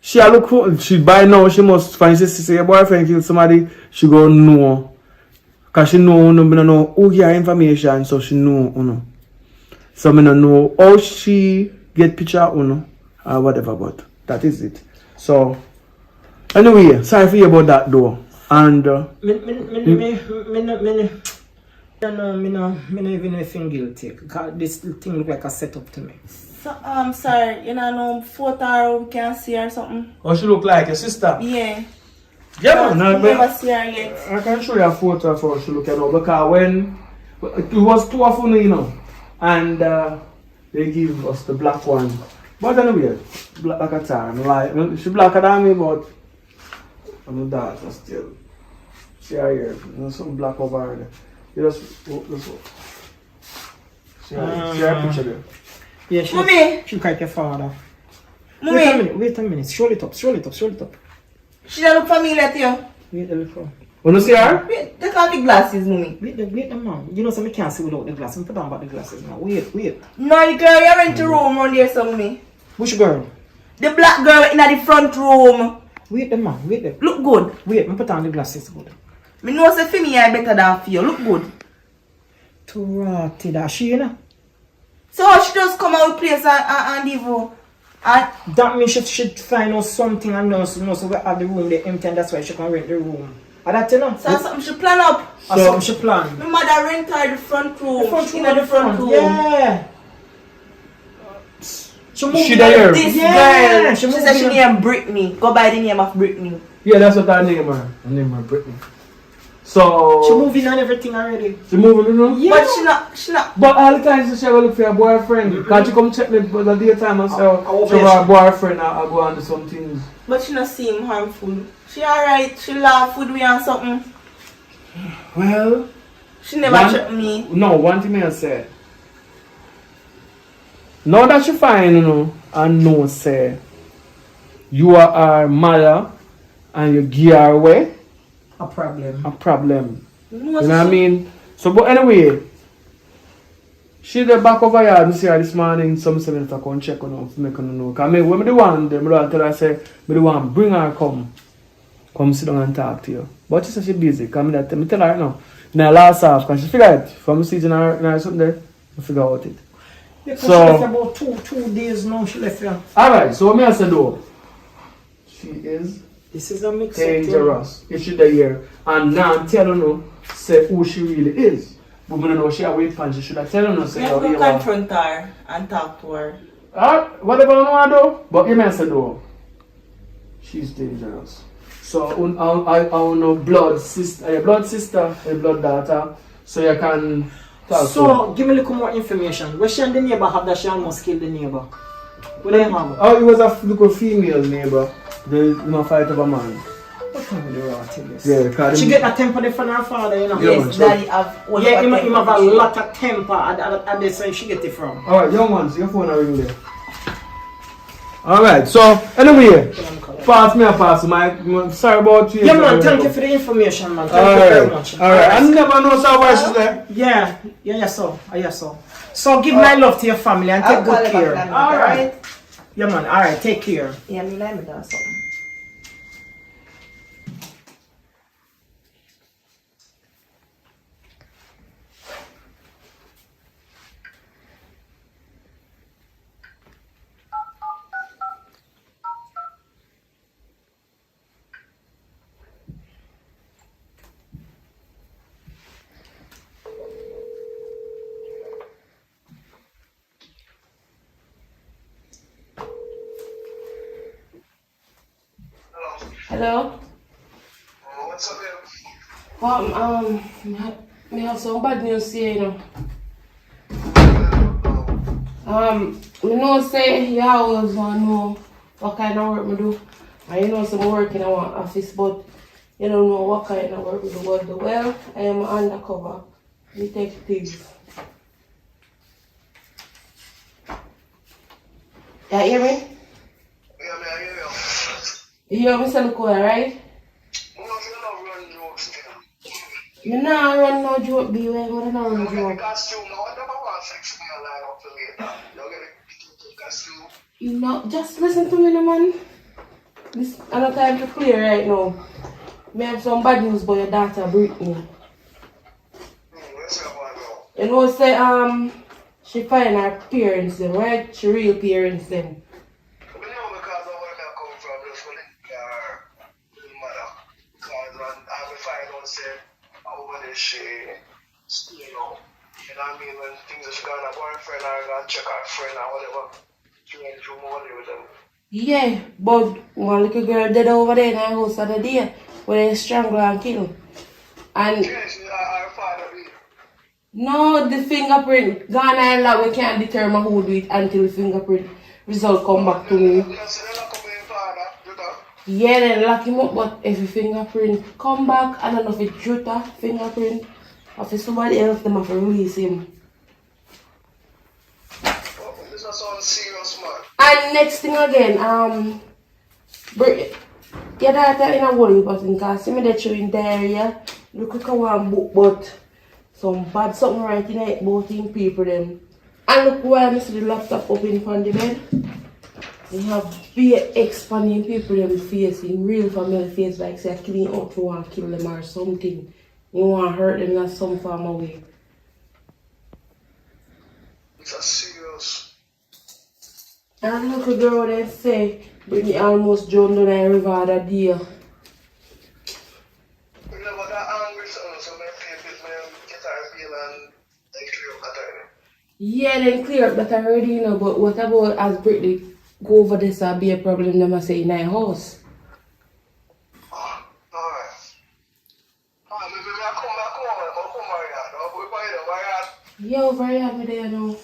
she look, she by now, she must find, she say your boyfriend killed somebody, she go know. Because she know, me don't know who get her information, so she know, you know. So me don't know how she get picture, you know, or whatever, but that is it. So, anyway, sorry for you about that though. And, me no even feel guilty. Because this thing look like a setup to me. So, sorry, you know, photo we can see her or something? oh, she look like your sister? Yeah. Yeah, man. I never see her yet. I can show you a photo of her she look at her because when it was two of them, you know, and they give us the black one. But anyway, black like a time. Like, she blacker than me, but I'm the daughter still. See her here. There's some black over there. You just look. See her picture there. Yeah, she like your father. Mommy. Wait a minute. Show it up. She don't look familiar to you. Wait a little. Want to see her? Wait, take off the glasses, mommy. Wait the man. You know, so I can't see without the glasses. Put on about the glasses now. Wait. No, the girl you rent the room around there, so mommy. Which girl? The black girl in the front room. Wait the man. Look good. Wait, I put on the glasses good. Me know say for me I better than for you. Look good. Too rotted that she, you know? So she just come out place and leave her. And that means she should find out something and know so we have the room there empty and that's why she can rent the room. And that you know? so something she plan up. Something she plan. My mother rent her the front room. The front room. Yeah. She there. This Yeah, girl. she She moved said she in. name Brittany. Go by the name of Brittany. Yeah, that's what I name her. Her name her Brittany. So She moving and everything already. She moving, you know? Yeah. But she not. But all the time she will look for her boyfriend. Can't you come check me for the daytime and say, she have her boyfriend I go and do some things. But she not seem harmful. She alright. She laugh with me and something. Well, She never threatened me. No, one thing I say. Now that you find, you know, and know, say, you are our mother and you give her away. A problem. A problem. No, You know what I mean? So, but anyway, she the back over here and see her this morning, some 7 o'clock on check on her, make her know. Because when me the one, me tell her, say, me the one, bring her, come sit down and talk to you. But she said she busy, because me tell her right now. Now last half, because she figure it, from season her something there, I figure out it. Yeah, So, she left about two days now, she left here. Alright, so what me I say though? She is This is a mix dangerous. If she there here. And now I'm telling you, say who she really is. But we don't know she away pan, she should have tell her, say, I oh, will you confront her and talk to her. whatever you want to do, but you may say though, she's dangerous. So I know blood sister, your blood daughter, so you can talk to So, give me a little more information. Where she and the neighbor have that she almost killed the neighbor? What do you have? Oh, it was a little female neighbor. They fight over man. What kind of rot is Yeah, this? because She get a temper from her father, you know? Yes, daddy have one Yeah, of him her have a temper. lot of temper and that's where she get it from. Alright, young ones, your phone are ring there. Alright, so anyway, pass my sorry about you. Yeah man, thank you for the information man. Thank you very much. Alright, I never know so why she's there. Yeah, so. So give my love to your family and take good care. Alright. Yeah man, alright, take care. Yeah, me like me do something. Hello? What's up, Me have some bad news here, you know. Me know say you always want to know what kind of work me do. And you know some work in our office, but you don't know what kind of work we do. Well, I am undercover detective. You hear me? Yeah, man, I hear you. You hear me say look right? You not run no joke, be where you not run joke. You know, just listen to me, man. This another time to clear right now. Me have some bad news about your daughter, Brittany. You know, say she find her parents them, right? She real parents them. She, you know what I mean, when things are going on, boyfriend or gonna check her friend or whatever, she went through money with them. Yeah, but one little girl dead over there in her house the other day where they strangle and kill. And Yes, her father did. no, the fingerprint gone and that we can't determine who do it until the fingerprint result come back to me. Yeah, then lock him up, but if the fingerprint come back, I don't know if it's Jutta fingerprint or if it's somebody else, them have to release him. Oh, this is sound serious, man. And next thing again, your daughter in a worry about him, because see me that you in the area, look like one book, but some bad something right in it about him people them. And look why I see the laptop up in front of the bed. They have big expanding people them face in real family face like say killing out to want to kill them or something. You want to hurt them in some form of way. It's a serious. And look a girl they say Brittany almost drowned down the river that day. You know what that angry son, so my people get her bill and they clear up that time. Yeah, they clear up that already, you know, but what about as Brittany go over this or be a problem them I say in our house? Alright. Maybe I come back home, I'll come over here. I'll go by the yard. Yeah, over here me there now.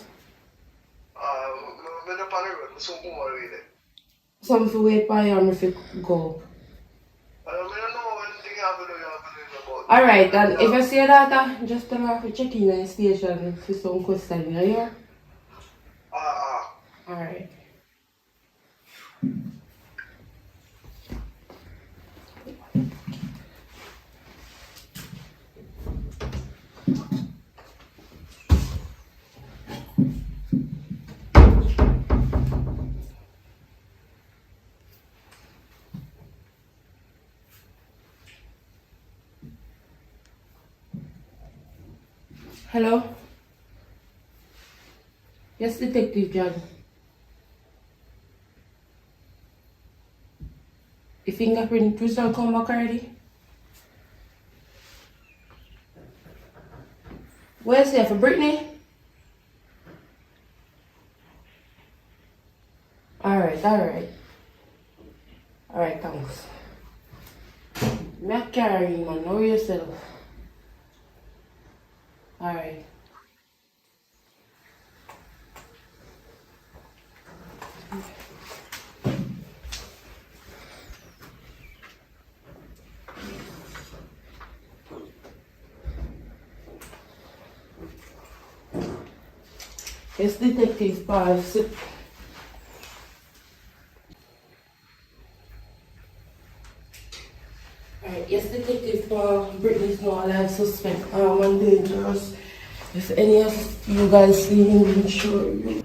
I'm up on the road, so come over here. Something to wait for you and if you go. I don't know when things happen, you have to do about Alright, and if you see your daughter, just tell her to check in the station for some question, you hear? Alright. Hello? Yes, Detective John. Your fingerprint result come back already? Where's it for Brittany? Alright. Alright, thanks. Me carry man, know yourself. Alright. It's Detective Pals. Alright, yes, Detective Paul. Brittany's not alive, suspect. And dangerous. If any of you guys see him, I'm sure you.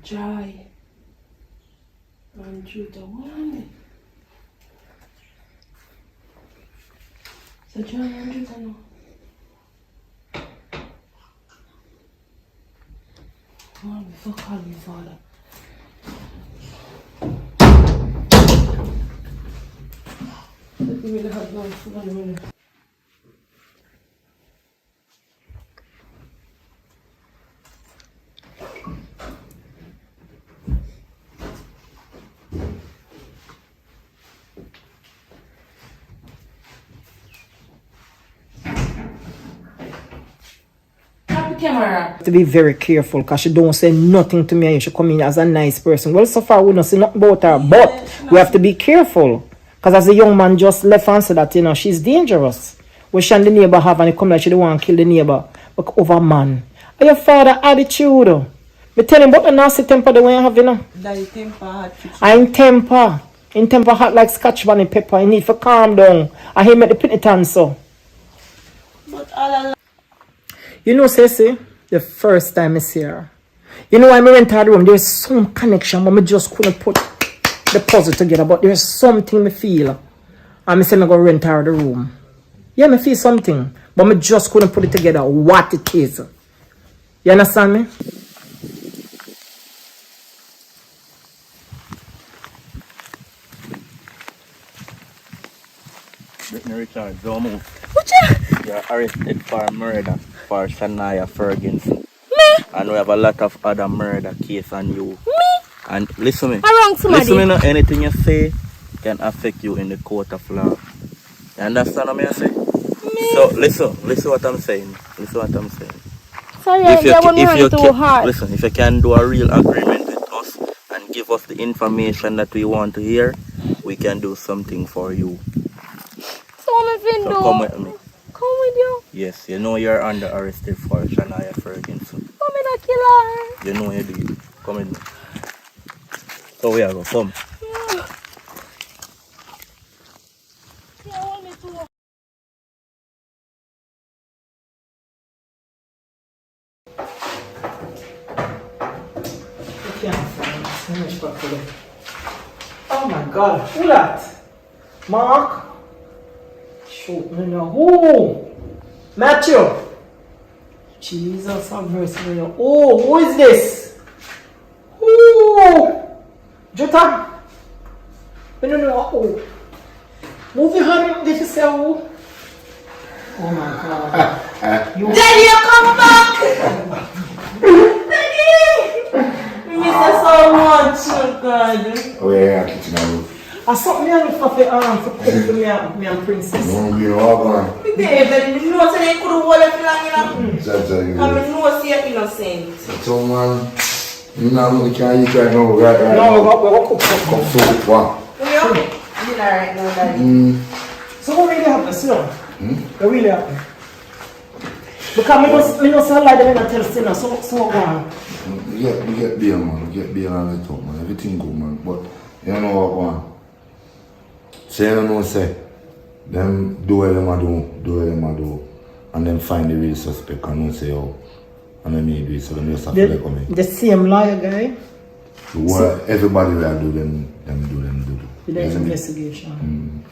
Joy. And Judah one. So Joy and Judah no. Oh, before calling me father. Let me really have no food. Camera. To be very careful because she don't say nothing to me and she come in as a nice person. Well, so far we don't see nothing about her, but we have to be careful because as a young man just left and said that, you know, she's dangerous. What she and the neighbor have and it come like she don't want to kill the neighbor. But over man. Are your father attitude? Me tell him about the nasty temper the way you have, you know. Daddy temper hot. I'm temper. In temper hot like scotch bunny pepper. I need to calm down. I hate make the pity tan so. But all along. You know, Ceci, the first time I see her, you know, when I went to the room, there's some connection, but I just couldn't put the puzzle together. But there's something I feel. And I said, I'm going to rent her the room. Yeah, I feel something, but I just couldn't put it together what it is. You understand me? Richard, don't move. What you? You're arrested for murder for Shania Ferguson. Me? And we have a lot of other murder case on you. Me? And listen me. I wrong somebody. Listen me now, anything you say can affect you in the court of law. You understand what I say? Me? So listen what I'm saying. Listen what I'm saying. Sorry, I won't run too hard. Listen, if you can do a real agreement with us and give us the information that we want to hear, we can do something for you. So what am I So come with me. Come with you? Yes, you know you're under arrested for Shania Ferguson. Come in a killer. You know you do it. Come with me. So we are go. Come. Yeah, I want me to. Oh my God, who that? Mark? Shoot me now. Who? Matthew? Jesus have mercy. Oh, who is this? Who? Jota? I don't know who. Move your hand, did you say who? Oh my God. Daddy, you come back! Daddy! We miss you so much, oh God. Oh yeah, kitchen now. I saw me and for cook for me and princess. No, we all gone. Me baby, you know say they couldn't hold it for long enough. Exactly. I mean, know say you're innocent. So man, you know we can't eat right now, right? No, we're going to cook something. Come soup, what? We are dinner right now, Daddy. So what really happened, sir? What really happened? Because we don't say like them and tell sinner, so what going? We get beer, man. We get beer on the top, man. Everything good, man. But you know what going? Say you know say them do what them a do, and then find the real suspect and don't say oh, and then me do it, so them just have to let come in. The same liar guy? What everybody will do, them do. The investigation.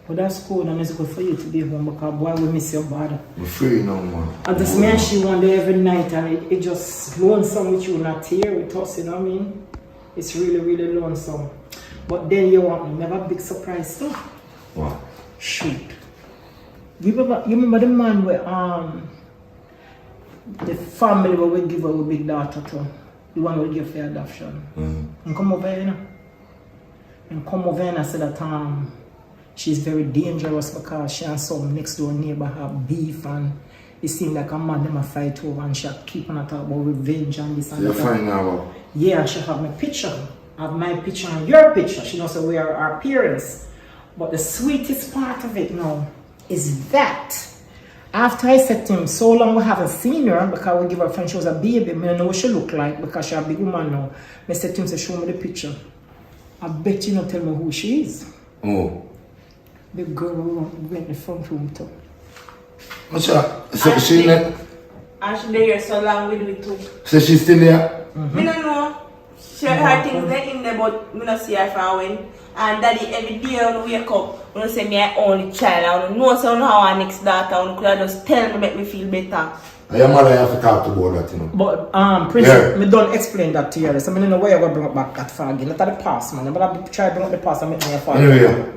But that's cool, and it's good for you to be home because boy, we miss your body. We're free now, man. And this man, she one day every night, and it just lonesome with you, not here with us, you know what I mean? It's really, really lonesome. But then you want me, never big surprise too. What? Shoot. You remember the man where the family where we give our big daughter to, the one we give for adoption. And come over here, you know. And come over here and say that she's very dangerous because she and some next door neighbor have beef, and it seemed like a man them a fight over, and she keep on talk about revenge and this and that. You're fine now. Yeah, she have my picture. Have my picture and your picture. She knows we are our parents. But the sweetest part of it now is that after I said to him, so long we haven't seen her because we give her a friend, she was a baby. I don't know what she look like because she's a big woman now. I said to him, show me the picture. I bet you not tell me who she is. Oh. The girl who went in the front room too. What's that? So she not... And she there so long with me too. So she's still there? Me don't know. She her things there in there, but me not see her for when. And Daddy, every day when we wake up, when I say me I only child, I don't know so how our next daughter, I could just tell me, make me feel better. And your mother have to talk to about that, you know. But Princess, me don't explain that to you. So I don't know why you're going to bring it back that far again. Not at the past, man. But I try to bring up the past and make me a father. Anyway,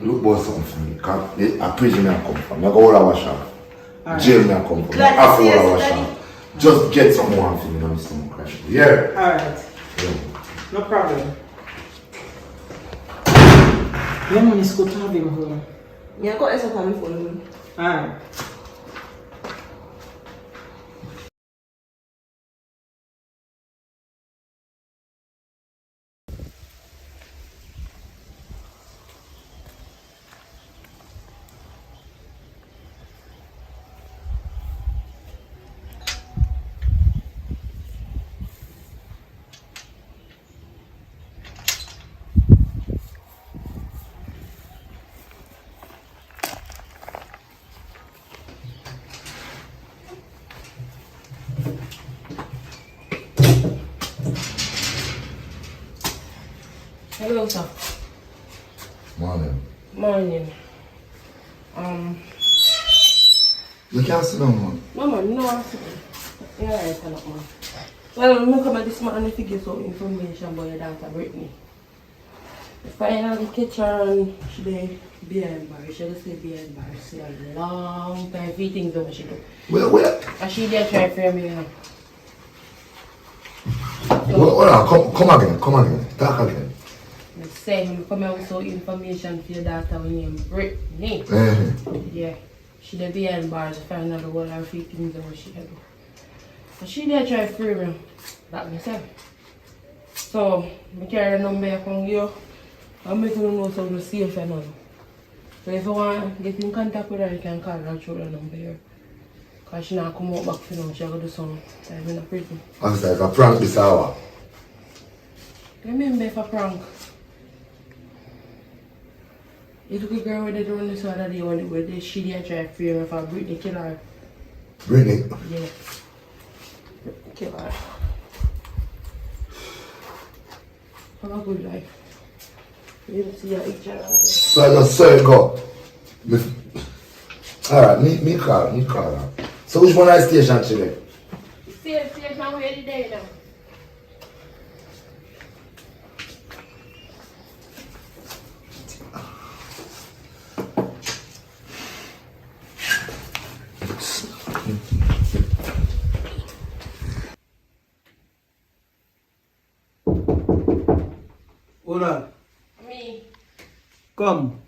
look about something for me. Because a prison I come from. I go all our shop. Jail I come from. I go all our shop. Just get someone for me, don't stop crash. Yeah. Alright. Yeah. No problem. Yeah, man, it's good to have him home. Yeah, got this up on my phone. Alright. Hello, sir. Morning. Morning. You can't sit down, man. No, man, no, I'm sitting. You're right, man. Well, I'm come at this morning to give some information about your daughter, Brittany. Finally catch her and she dey behind bar. She just stay behind bar. See a long time. Few things that she do. Where? And she dey try for me, you know. Hold on, come again. Talk again. I say, I'm come here with some information for your daughter when you Brittany. Yeah. She dey behind bars to find out the whole her few things that she do. And she dey try for me. That myself. So, I carry the number from you. I'm making you know something safe and all. So if you want to get in contact with her, you can call her through the number here. Because she not come out back for now. She going to do some time in the prison. I was like a prank this hour. Remember for prank. You took a girl with the drone this other day when she didn't try to free her for Brittany kill her. Brittany? Yeah. Kill her. Have a good life. You don't see each other. So I just saw it go. Alright, me call her. So which one is station today? Station where the day now. Hold on. Me. Come.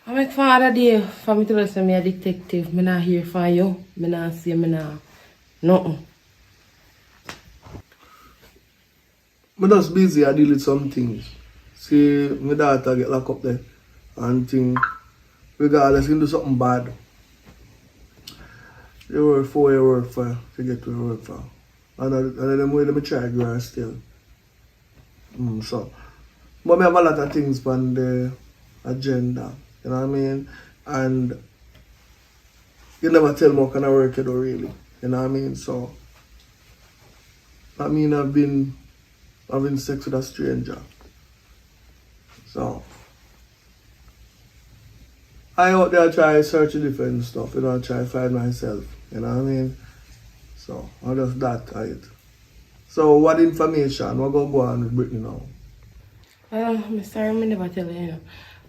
I make father day for me to listen me a detective. Me not here for you. Me not see me not nothing. I'm just busy. I deal with some things. See, my daughter get locked up there and thing. Regardless, you do something bad. You work for what you work for to get to work for. And then way they try to grow still. So, but I have a lot of things on the agenda. You know what I mean? And you never tell me what kind of work you do really. You know what I mean? So, that means I've been having sex with a stranger. So, I out there try search different stuff, you know, try find myself, you know what I mean? So, I just that it. So, what information, what go on with Brittany now? I'm sorry, I never tell you, you know.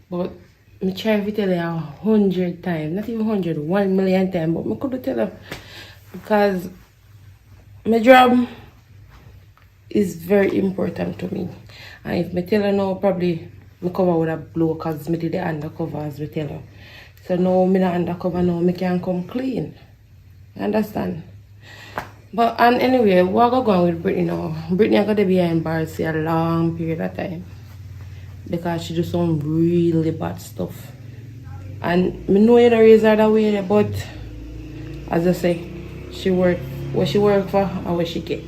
But I try to tell you 100 times, not even 100, 1 million times, but I couldn't tell you. Because my job is very important to me. And if I tell her now, probably my cover would have blow because I did the undercover as I tell her. So now I'm not undercover now, I can come clean. You understand? But and anyway, what I go on with Brittany now? Brittany I got to be behind bars for a long period of time. Because she do some really bad stuff. And I know you don't raise her that way, but as I say, she work what she work for and what she get.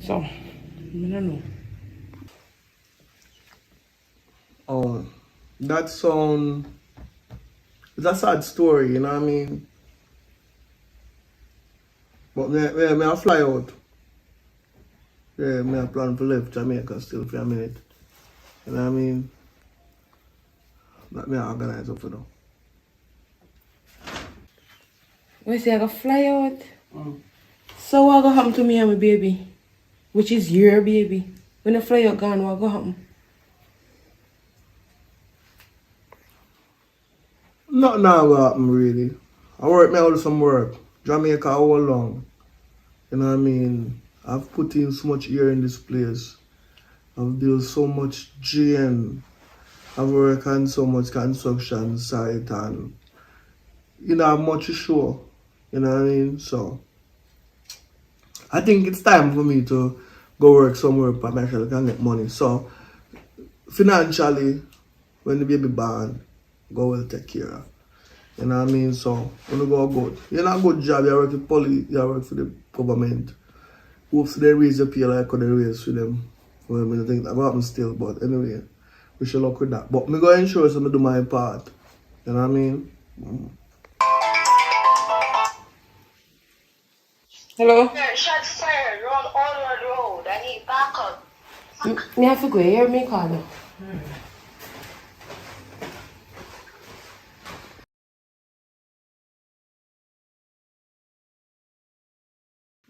So, I don't know. Oh, that sound, it's a sad story, you know what I mean? But me I fly out. Yeah, me I plan to leave Jamaica still for a minute. You know what I mean? That me I organize up for now. We say I go fly out. So what gonna happen to me and my baby? Which is your baby. When I fly out gone, what gonna happen? Nothing now gonna happen really. I work me out some work. Jamaica all long. You know what I mean? I've put in so much year in this place. I've built so much GN. I've worked on so much construction site and you know, I'm much to show. You know what I mean? So I think it's time for me to go work somewhere by myself and get money. So financially, when the baby born, God will take care of. You know what I mean? So when you go good. You're not a good job, you work for police, you work for the government. Hopefully they raise your pay like how they raise for them. Well, I mean, I think that will happen still, but anyway, we should look with that. But me go ensure so I do my part. You know what I mean? Hello? Shots fired around Onward Road. I need backup. Me have to go here, me call you.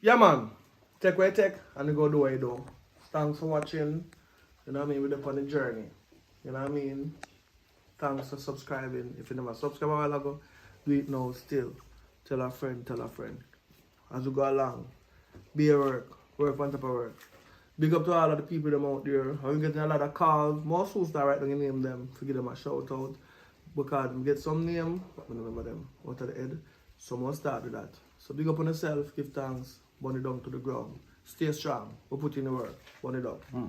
Yeah, man. Take what you take and you go do what you do. Thanks for watching. You know what I mean? We're on the journey. You know what I mean? Thanks for subscribing. If you never subscribed a while ago, do it now still. Tell a friend, tell a friend. As we go along, be a work on top of work. Big up to all of the people them out there. I'm getting a lot of calls. More soon start right down your name them to give them a shout out. Because we get some name, but I remember them out of the head. So we'll start with that. So big up on yourself, give thanks, burn it down to the ground. Stay strong, we'll put in the work, burn it up.